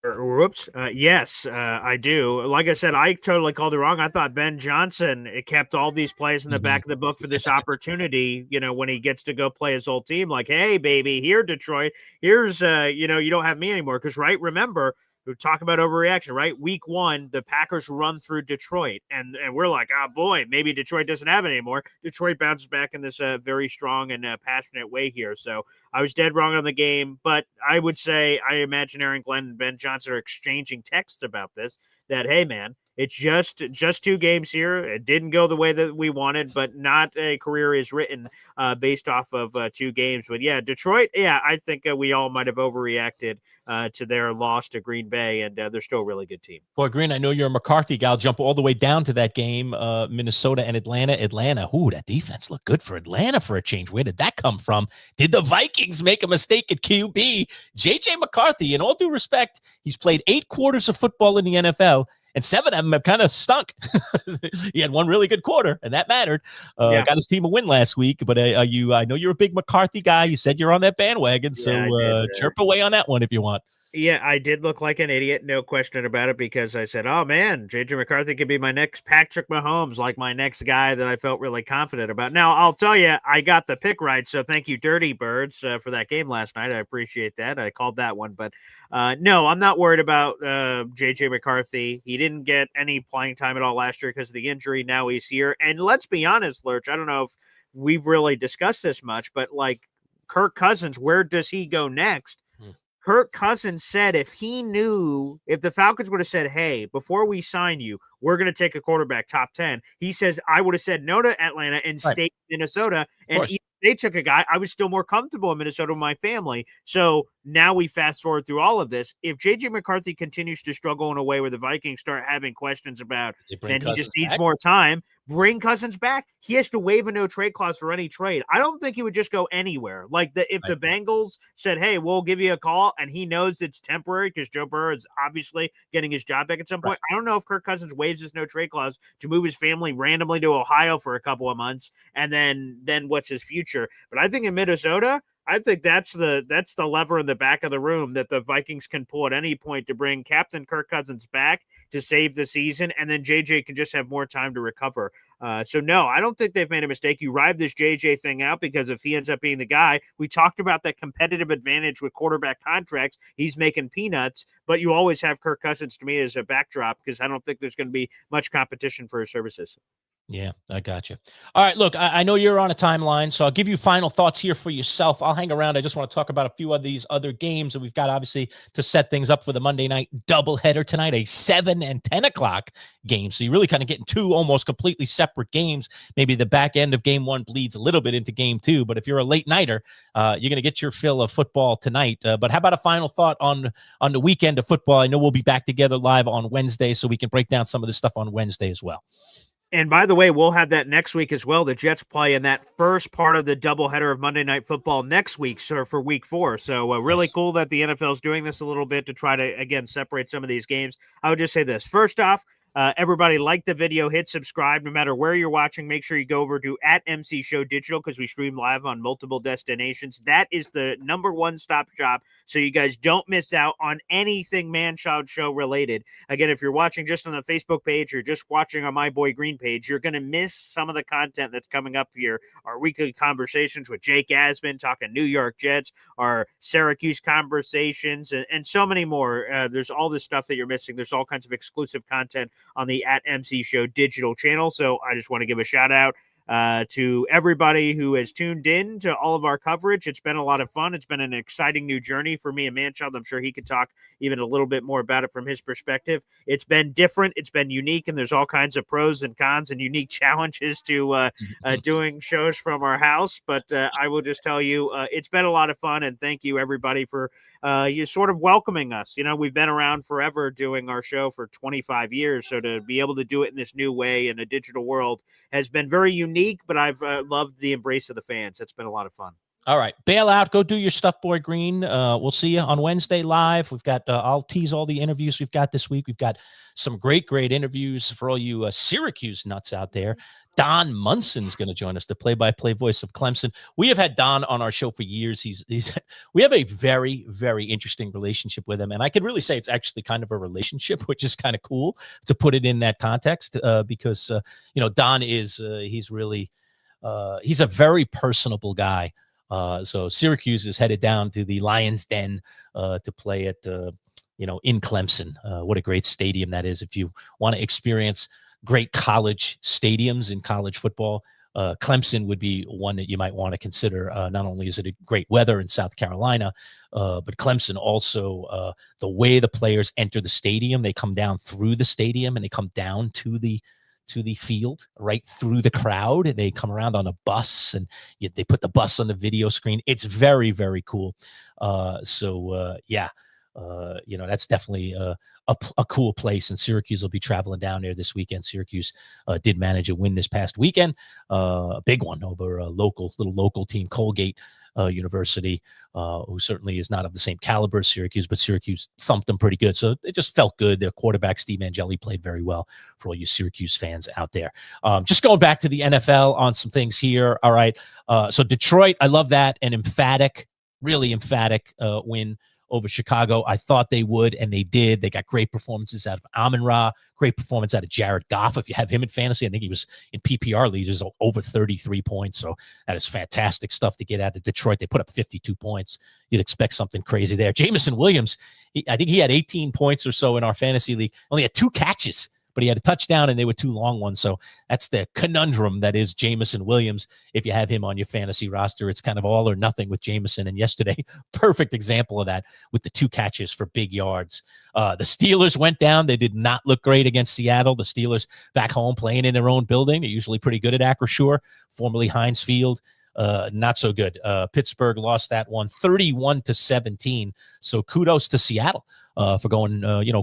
Whoops. Yes, I do. Like I said, I totally called it wrong. I thought Ben Johnson kept all these plays in the back of the book for this opportunity, when he gets to go play his old team. Like, hey, baby, here, Detroit. Here's, you don't have me anymore. Because, right, remember, we talk about overreaction, right? Week 1, the Packers run through Detroit. And we're like, oh, boy, maybe Detroit doesn't have it anymore. Detroit bounces back in this very strong and passionate way here. So I was dead wrong on the game. But I would say I imagine Aaron Glenn and Ben Johnson are exchanging texts about this, that, hey, man, it's just 2 games here. It didn't go the way that we wanted, but not a career is written based off of 2 games. But, yeah, Detroit, I think we all might have overreacted to their loss to Green Bay, and they're still a really good team. Boy, Green, I know you're a McCarthy guy. I'll jump all the way down to that game, Minnesota and Atlanta. Ooh, that defense looked good for Atlanta for a change. Where did that come from? Did the Vikings make a mistake at QB? J.J. McCarthy, in all due respect, he's played 8 quarters of football in the NFL, and 7 of them have kind of stunk. He had 1 really good quarter, and that mattered. Got his team a win last week, but I know you're a big McCarthy guy. You said you're on that bandwagon, so chirp away on that one if you want. Yeah, I did look like an idiot, no question about it, because I said, oh, man, J.J. McCarthy could be my next Patrick Mahomes, like my next guy that I felt really confident about. Now, I'll tell you, I got the pick right, so thank you, Dirty Birds, for that game last night. I appreciate that. I called that one, but no, I'm not worried about J.J. McCarthy. He didn't get any playing time at all last year because of the injury. Now he's here. And let's be honest, Lerch, I don't know if we've really discussed this much, but like Kirk Cousins, where does he go next? Kirk Cousins said if the Falcons would have said, hey, before we sign you, we're going to take a quarterback top 10, he says, I would have said no to Atlanta and stayed in Minnesota. And even they took a guy, I was still more comfortable in Minnesota with my family. So now we fast forward through all of this. If JJ McCarthy continues to struggle in a way where the Vikings start having questions about, then he just needs more time. Bring Cousins back. He has to waive a no trade clause for any trade. I don't think he would just go anywhere. Like if the Bengals said, "Hey, we'll give you a call," and he knows it's temporary because Joe Burrow is obviously getting his job back at some point. I don't know if Kirk Cousins waives his no trade clause to move his family randomly to Ohio for a couple of months, and then what's his future? But I think in Minnesota, I think that's the lever in the back of the room that the Vikings can pull at any point to bring Captain Kirk Cousins back to save the season, and then JJ can just have more time to recover. So no, I don't think they've made a mistake. You ride this JJ thing out because if he ends up being the guy, we talked about that competitive advantage with quarterback contracts. He's making peanuts, but you always have Kirk Cousins to me as a backdrop because I don't think there's going to be much competition for his services. Yeah, I got you. All right, look, I know you're on a timeline, so I'll give you final thoughts here for yourself. I'll hang around. I just want to talk about a few of these other games that we've got, obviously, to set things up for the Monday night doubleheader tonight, a 7 and 10 o'clock game. So you're really kind of getting two almost completely separate games. Maybe the back end of game one bleeds a little bit into game two, but if you're a late nighter, you're going to get your fill of football tonight. But how about a final thought on the weekend of football? I know we'll be back together live on Wednesday, so we can break down some of this stuff on Wednesday as well. And by the way, we'll have that next week as well. The Jets play in that first part of the doubleheader of Monday Night Football next week, so for week 4. So really cool that the NFL is doing this a little bit to try to, again, separate some of these games. I would just say this. First off, everybody like the video, hit subscribe. No matter where you're watching, make sure you go over to @MC Show Digital because we stream live on multiple destinations. That is the number one stop shop so you guys don't miss out on anything Manchild Show related. Again, if you're watching just on the Facebook page or just watching on My Boy Green page, you're going to miss some of the content that's coming up here. Our weekly conversations with Jake Asman talking New York Jets, our Syracuse conversations, and so many more. There's all this stuff that you're missing. There's all kinds of exclusive content on the @MC Show digital channel. So I just want to give a shout out to everybody who has tuned in to all of our coverage. It's been a lot of fun. It's been an exciting new journey for me and Manchild. I'm sure he could talk even a little bit more about it from his perspective. It's been different. It's been unique, and there's all kinds of pros and cons and unique challenges to doing shows from our house. But I will just tell you, it's been a lot of fun, and thank you, everybody, for you sort of welcoming us. You know, we've been around forever doing our show for 25 years, so to be able to do it in this new way in a digital world has been very unique, but I've loved the embrace of the fans. It's been a lot of fun. All right, bail out. Go do your stuff, Boy Green. We'll see you on Wednesday live. We've got, I'll tease all the interviews we've got this week. We've got some great interviews for all you Syracuse nuts out there. Don Munson's going to join us, the play-by-play voice of Clemson. We have had Don on our show for years. We have a very, very interesting relationship with him, and I could really say it's actually kind of a relationship, which is kind of cool to put it in that context because Don is he's really he's a very personable guy. So Syracuse is headed down to the Lions Den to play at in Clemson. What a great stadium that is! If you want to experience great college stadiums in college football, Clemson would be one that you might want to consider. Not only is it a great weather in South Carolina, but Clemson also, the way the players enter the stadium, they come down through the stadium and they come down to the field, right through the crowd. They come around on a bus and they put the bus on the video screen. It's very, very cool. That's definitely a cool place, and Syracuse will be traveling down there this weekend. Syracuse did manage a win this past weekend, a big one over a little local team, Colgate University, who certainly is not of the same caliber as Syracuse, but Syracuse thumped them pretty good. So it just felt good. Their quarterback, Steve Angeli, played very well for all you Syracuse fans out there. Just going back to the NFL on some things here. All right. So Detroit, I love that. An really emphatic win over Chicago. I thought they would, and they did. They got great performances out of Amon-Ra, great performance out of Jared Goff. If you have him in fantasy, I think he was in PPR leagues, there's over 33 points. So that is fantastic stuff to get out of Detroit. They put up 52 points. You'd expect something crazy there. Jameson Williams, I think he had 18 points or so in our fantasy league. Only had 2 catches, but he had a touchdown and they were 2 long ones. So that's the conundrum that is Jameson Williams. If you have him on your fantasy roster, it's kind of all or nothing with Jameson. And yesterday, perfect example of that with the 2 catches for big yards. The Steelers went down. They did not look great against Seattle. The Steelers back home playing in their own building. They're usually pretty good at Acrisure, formerly Heinz Field. not so good. Pittsburgh lost that one 31-17. So kudos to Seattle for going,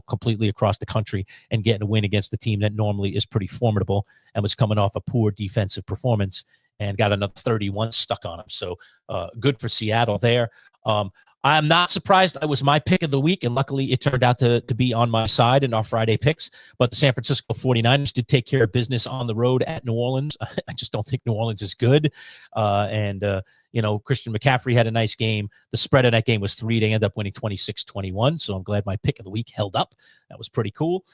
completely across the country and getting a win against the team that normally is pretty formidable and was coming off a poor defensive performance and got another 31 stuck on them. So good for Seattle there. I'm not surprised. That was my pick of the week, and luckily it turned out to be on my side in our Friday picks. But the San Francisco 49ers did take care of business on the road at New Orleans. I just don't think New Orleans is good. Christian McCaffrey had a nice game. The spread of that game was 3. They ended up winning 26-21, so I'm glad my pick of the week held up. That was pretty cool.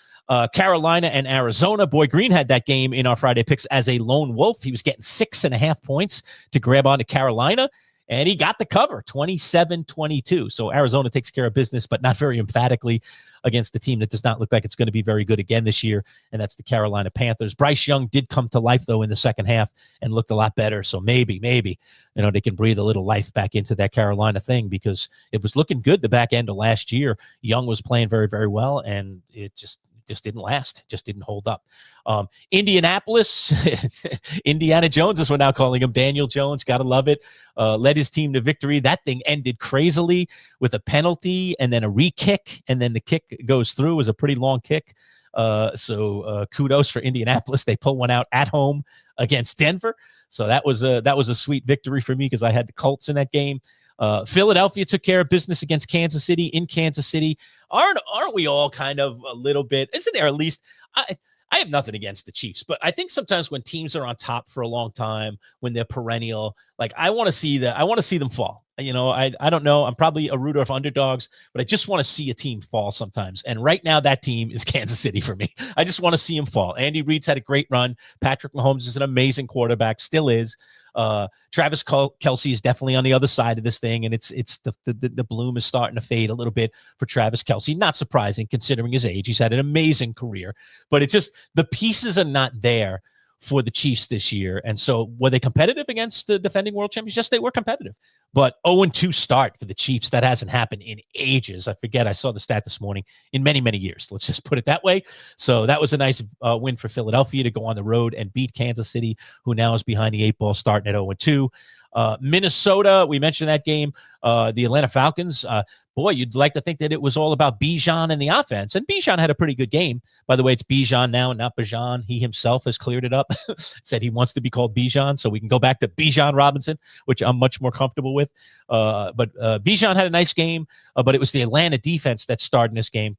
Carolina and Arizona. Boy, Green had that game in our Friday picks as a lone wolf. He was getting 6.5 points to grab onto Carolina. And he got the cover, 27-22. So Arizona takes care of business, but not very emphatically against the team that does not look like it's going to be very good again this year, and that's the Carolina Panthers. Bryce Young did come to life, though, in the second half and looked a lot better. So maybe, they can breathe a little life back into that Carolina thing because it was looking good the back end of last year. Young was playing very, very well, and it just didn't last, just didn't hold up. Indianapolis, Indiana Jones is what we're now calling him. Daniel Jones, gotta love it. Led his team to victory. That thing ended crazily with a penalty and then a re-kick, and then the kick goes through. It was a pretty long kick. So kudos for Indianapolis. They pull one out at home against Denver. So that was a sweet victory for me because I had the Colts in that game. Philadelphia took care of business against Kansas City in Kansas City. Aren't we all kind of a little bit? Isn't there at least? I have nothing against the Chiefs, but I think sometimes when teams are on top for a long time, when they're perennial, like I want to see them fall. I don't know. I'm probably a rooter of underdogs, but I just want to see a team fall sometimes. And right now that team is Kansas City for me. I just want to see him fall. Andy Reid's had a great run. Patrick Mahomes is an amazing quarterback, still is. Travis Kelce is definitely on the other side of this thing, and it's the bloom is starting to fade a little bit for Travis Kelce. Not surprising considering his age. He's had an amazing career, but it's just the pieces are not there for the Chiefs this year. And so were they competitive against the defending world champions? Yes, they were competitive. But 0-2 start for the Chiefs, that hasn't happened in ages. I forget. I saw the stat this morning, in many, many years. Let's just put it that way. So that was a nice win for Philadelphia to go on the road and beat Kansas City, who now is behind the 8 ball starting at 0-2. Minnesota, we mentioned that game. The Atlanta Falcons, boy, you'd like to think that it was all about Bijan and the offense. And Bijan had a pretty good game. By the way, it's Bijan now, not Bijan. He himself has cleared it up, said he wants to be called Bijan, so we can go back to Bijan Robinson, which I'm much more comfortable with. But Bijan had a nice game, but it was the Atlanta defense that started in this game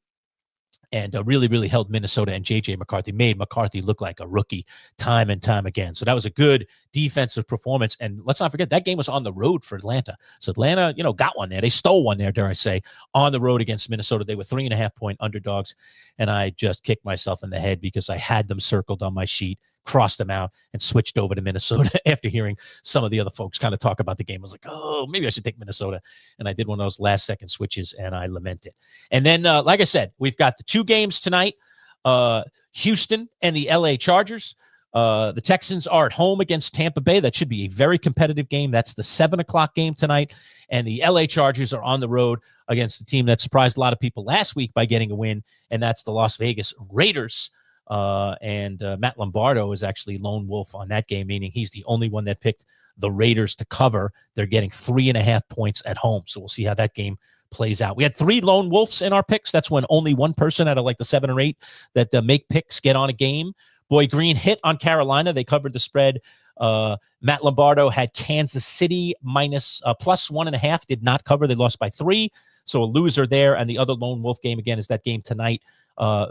and really, really held Minnesota and J.J. McCarthy, made McCarthy look like a rookie time and time again. So that was a good defensive performance. And let's not forget, that game was on the road for Atlanta. So Atlanta, got one there. They stole one there, dare I say, on the road against Minnesota. They were 3.5-point underdogs, and I just kicked myself in the head because I had them circled on my sheet, crossed them out, and switched over to Minnesota after hearing some of the other folks kind of talk about the game. I was like, oh, maybe I should take Minnesota. And I did one of those last-second switches, and I lament it. And then, like I said, we've got the 2 games tonight, Houston and the L.A. Chargers. The Texans are at home against Tampa Bay. That should be a very competitive game. That's the 7 o'clock game tonight. And the L.A. Chargers are on the road against the team that surprised a lot of people last week by getting a win, and that's the Las Vegas Raiders. And Matt Lombardo is actually lone wolf on that game, meaning he's the only one that picked the Raiders to cover. They're getting 3.5 points at home. So we'll see how that game plays out. We had 3 lone wolves in our picks. That's when only one person out of like the 7 or 8 that make picks get on a game. Boy, Green hit on Carolina. They covered the spread. Matt Lombardo had Kansas City minus plus 1.5, did not cover. They lost by 3. So a loser there. And the other lone wolf game, again, is that game tonight.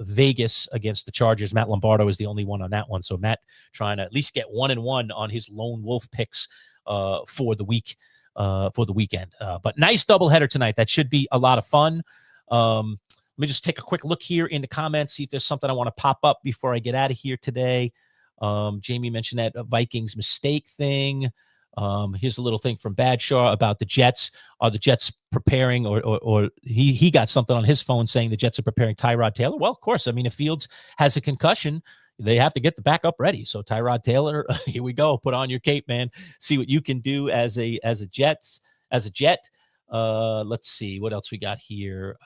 Vegas against the Chargers. Matt Lombardo is the only one on that one. So Matt trying to at least get 1-1 on his lone wolf picks for the week, for the weekend. But nice doubleheader tonight. That should be a lot of fun. Let me just take a quick look here in the comments, see if there's something I want to pop up before I get out of here today. Jamie mentioned that Vikings mistake thing. Here's a little thing from Badshaw about the Jets. Are the Jets preparing, or he got something on his phone saying the Jets are preparing Tyrod Taylor? Well, of course. I mean, if Fields has a concussion, they have to get the backup ready. So Tyrod Taylor, here we go. Put on your cape, man. See what you can do as a Jet. Let's see what else we got here.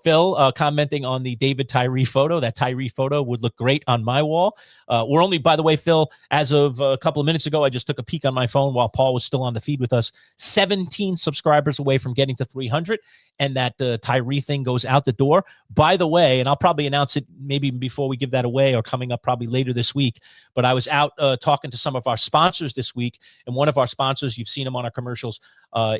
Phil commenting on the David Tyree photo. That Tyree photo would look great on my wall. We're only, by the way, Phil, as of a couple of minutes ago, I just took a peek on my phone while Paul was still on the feed with us, 17 subscribers away from getting to 300. And that Tyree thing goes out the door. By the way, and I'll probably announce it maybe before we give that away or coming up probably later this week, but I was out talking to some of our sponsors this week, and one of our sponsors, you've seen them on our commercials,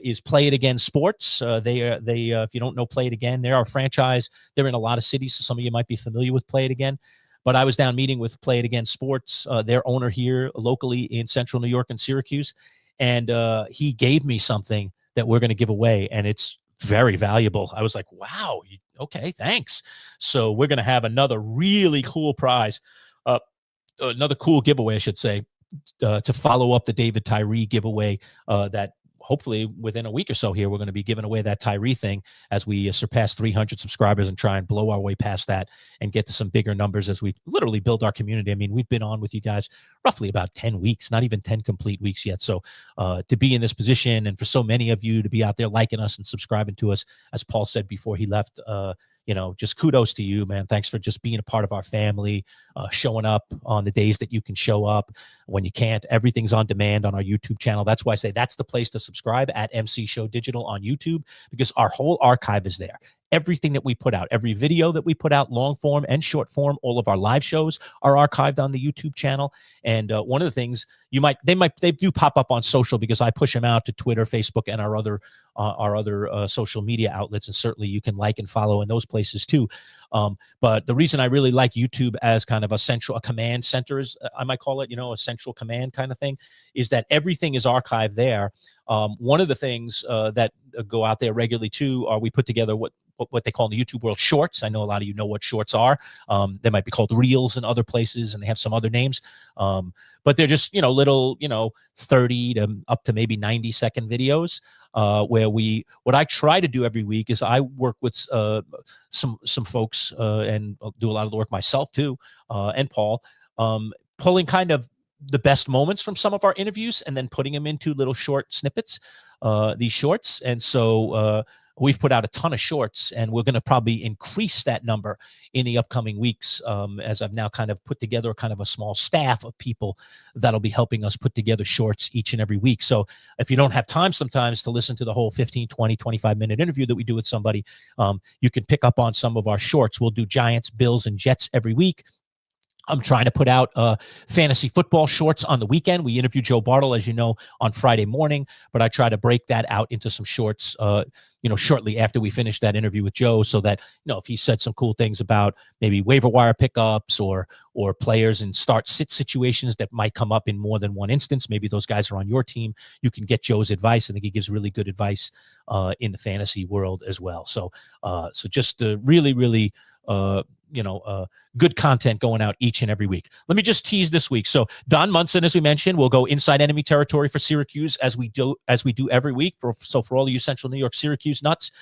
is Play It Again Sports. They if you don't know Play It Again, they're our franchise. They're in a lot of cities, so some of you might be familiar with Play It Again. But I was down meeting with Play It Again Sports, their owner here locally in Central New York and Syracuse, and he gave me something that we're going to give away, and it's very valuable. I was like, wow, okay, thanks. So we're going to have another really cool prize, another cool giveaway, I should say, to follow up the David Tyree giveaway that hopefully within a week or so here, we're going to be giving away that Tyree thing as we surpass 300 subscribers and try and blow our way past that and get to some bigger numbers as we literally build our community. I mean, we've been on with you guys roughly about 10 weeks, not even 10 complete weeks yet. So to be in this position and for so many of you to be out there liking us and subscribing to us, as Paul said before he left, just kudos to you, man. Thanks for just being a part of our family, showing up on the days that you can show up. When you can't, everything's on demand on our YouTube channel. That's why I say that's the place to subscribe, at MC Show Digital on YouTube, because our whole archive is there. Everything that we put out, every video that we put out, long form and short form, all of our live shows are archived on the YouTube channel. And one of the things they do pop up on social because I push them out to Twitter, Facebook, and our other social media outlets. And certainly you can like and follow in those places too. But the reason I really like YouTube as kind of a command center, is I might call it, a central command kind of thing, is that everything is archived there. One of the things that go out there regularly too are we put together what they call in the YouTube world shorts. I know a lot of you know what shorts are. They might be called reels in other places, and they have some other names. But they're just, little, 30 to up to maybe 90-second videos where what I try to do every week is I work with some folks and I'll do a lot of the work myself too, and Paul, pulling kind of the best moments from some of our interviews and then putting them into little short snippets, these shorts. And so we've put out a ton of shorts, and we're going to probably increase that number in the upcoming weeks, as I've now kind of put together kind of a small staff of people that'll be helping us put together shorts each and every week. So if you don't have time sometimes to listen to the whole 15, 20, 25-minute interview that we do with somebody, you can pick up on some of our shorts. We'll do Giants, Bills, and Jets every week. I'm trying to put out fantasy football shorts on the weekend. We interview Joe Bartle, as you know, on Friday morning, but I try to break that out into some shorts, shortly after we finish that interview with Joe, so that, if he said some cool things about maybe waiver wire pickups or players in start-sit situations that might come up in more than one instance, maybe those guys are on your team, you can get Joe's advice. I think he gives really good advice in the fantasy world as well. So just really, really, good content going out each and every week. Let me just tease this week. So Don Munson, as we mentioned, will go inside enemy territory for Syracuse as we do every week. So for all of you Central New York Syracuse nuts,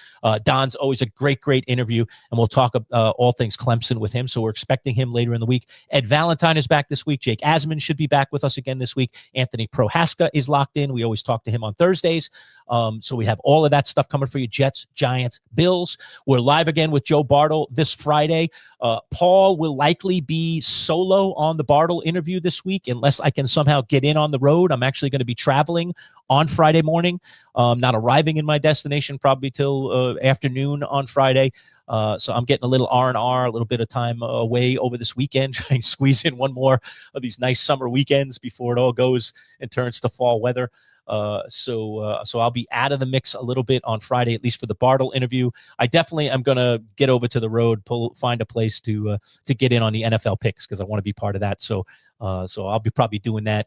Don's always a great interview, and we'll talk all things Clemson with him. So we're expecting him later in the week. Ed Valentine is back this week. Jake Asman should be back with us again this week. Anthony Prohaska is locked in. We always talk to him on Thursdays. So we have all of that stuff coming for you. Jets, Giants, Bills. We're live again with Joe Bartle this Friday. Paul will likely be solo on the Bartle interview this week unless I can somehow get in on the road. I'm actually going to be traveling on Friday morning, not arriving in my destination probably till afternoon on Friday. So I'm getting a little R&R, a little bit of time away over this weekend, trying to squeeze in one more of these nice summer weekends before it all goes and turns to fall weather. So I'll be out of the mix a little bit on Friday, at least for the Bartle interview. I definitely am going to get over to the road, find a place to get in on the NFL picks, because I want to be part of that. So I'll be probably doing that,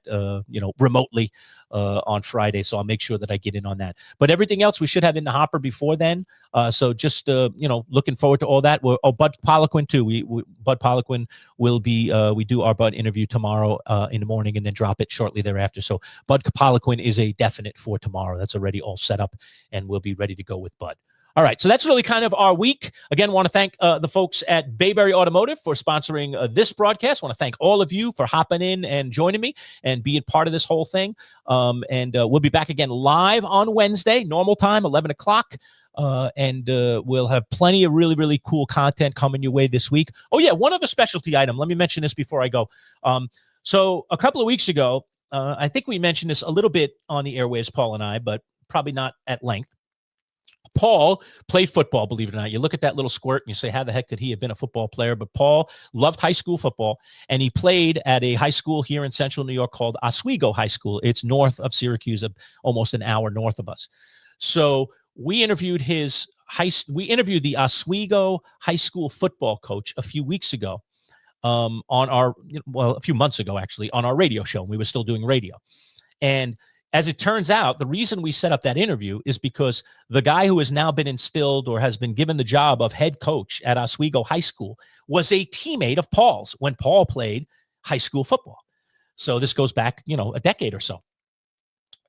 remotely on Friday. So I'll make sure that I get in on that. But everything else we should have in the hopper before then. So just looking forward to all that. Bud Poliquin too. Bud Poliquin will be. We do our Bud interview tomorrow in the morning, and then drop it shortly thereafter. So Bud Poliquin is a definite for tomorrow. That's already all set up, and we'll be ready to go with Bud. All right, so that's really kind of our week. Again, want to thank the folks at Bayberry Automotive for sponsoring this broadcast. Want to thank all of you for hopping in and joining me and being part of this whole thing. And we'll be back again live on Wednesday, normal time, 11 o'clock. And we'll have plenty of really, really cool content coming your way this week. Oh, yeah, one other specialty item. Let me mention this before I go. So a couple of weeks ago, I think we mentioned this a little bit on the airwaves, Paul and I, but probably not at length. Paul played football, believe it or not. You look at that little squirt and you say, how the heck could he have been a football player? But Paul loved high school football, and he played at a high school here in central New York called Oswego High School. It's north of Syracuse, almost an hour north of us. So we interviewed the Oswego High School football coach a few weeks ago, a few months ago, actually, on our radio show. We were still doing radio. And as it turns out, the reason we set up that interview is because the guy who has now been instilled or has been given the job of head coach at Oswego High School was a teammate of Paul's when Paul played high school football. So this goes back, a decade or so.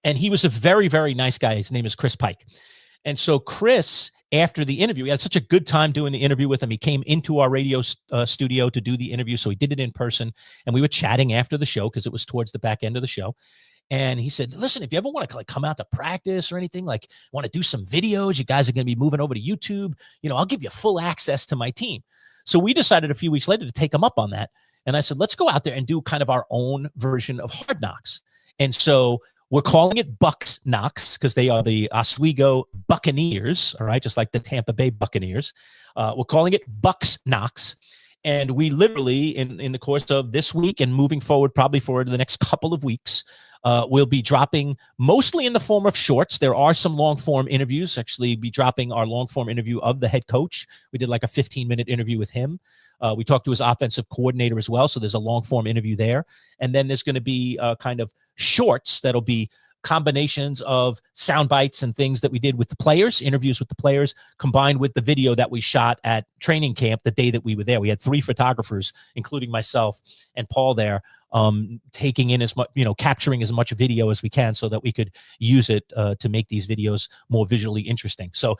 And he was a very, very nice guy. His name is Chris Pike. And so Chris, after the interview, we had such a good time doing the interview with him. He came into our radio studio to do the interview. So he did it in person. And we were chatting after the show because it was towards the back end of the show. And he said, listen, if you ever want to come out to practice or anything, want to do some videos, you guys are going to be moving over to YouTube, I'll give you full access to my team. So we decided a few weeks later to take him up on that. And I said, let's go out there and do kind of our own version of Hard Knocks. And so we're calling it Bucks Knocks because they are the Oswego Buccaneers, all right, just like the Tampa Bay Buccaneers. We're calling it Bucks Knocks. And we literally, in the course of this week and moving forward, probably for the next couple of weeks, we'll be dropping mostly in the form of shorts. There are some long-form interviews. Actually, be dropping our long-form interview of the head coach. We did like a 15-minute interview with him. We talked to his offensive coordinator as well, so there's a long-form interview there. And then there's going to be kind of shorts that'll be combinations of sound bites and things that we did with the players, interviews with the players, combined with the video that we shot at training camp the day that we were there. We had 3 photographers, including myself and Paul there, taking in as much, capturing as much video as we can so that we could use it to make these videos more visually interesting. So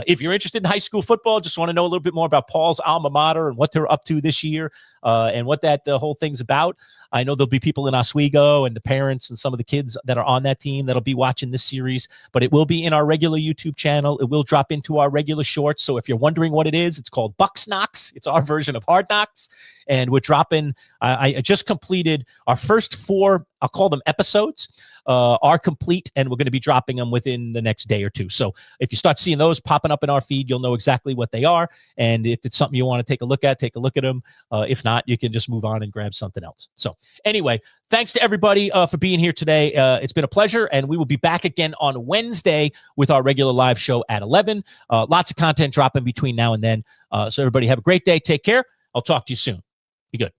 if you're interested in high school football, just want to know a little bit more about Paul's alma mater and what they're up to this year and what the whole thing's about. I know there'll be people in Oswego and the parents and some of the kids that are on that team that'll be watching this series, but it will be in our regular YouTube channel. It will drop into our regular shorts. So if you're wondering what it is, it's called Bucks Knocks. It's our version of Hard Knocks. And we're dropping, I just completed our first 4, I'll call them episodes, are complete, and we're going to be dropping them within the next day or 2. So if you start seeing those popping up in our feed, you'll know exactly what they are. And if it's something you want to take a look at them. If not, you can just move on and grab something else. So anyway, thanks to everybody for being here today. It's been a pleasure, and we will be back again on Wednesday with our regular live show at 11. Lots of content dropping between now and then. So everybody have a great day. Take care. I'll talk to you soon. Be good.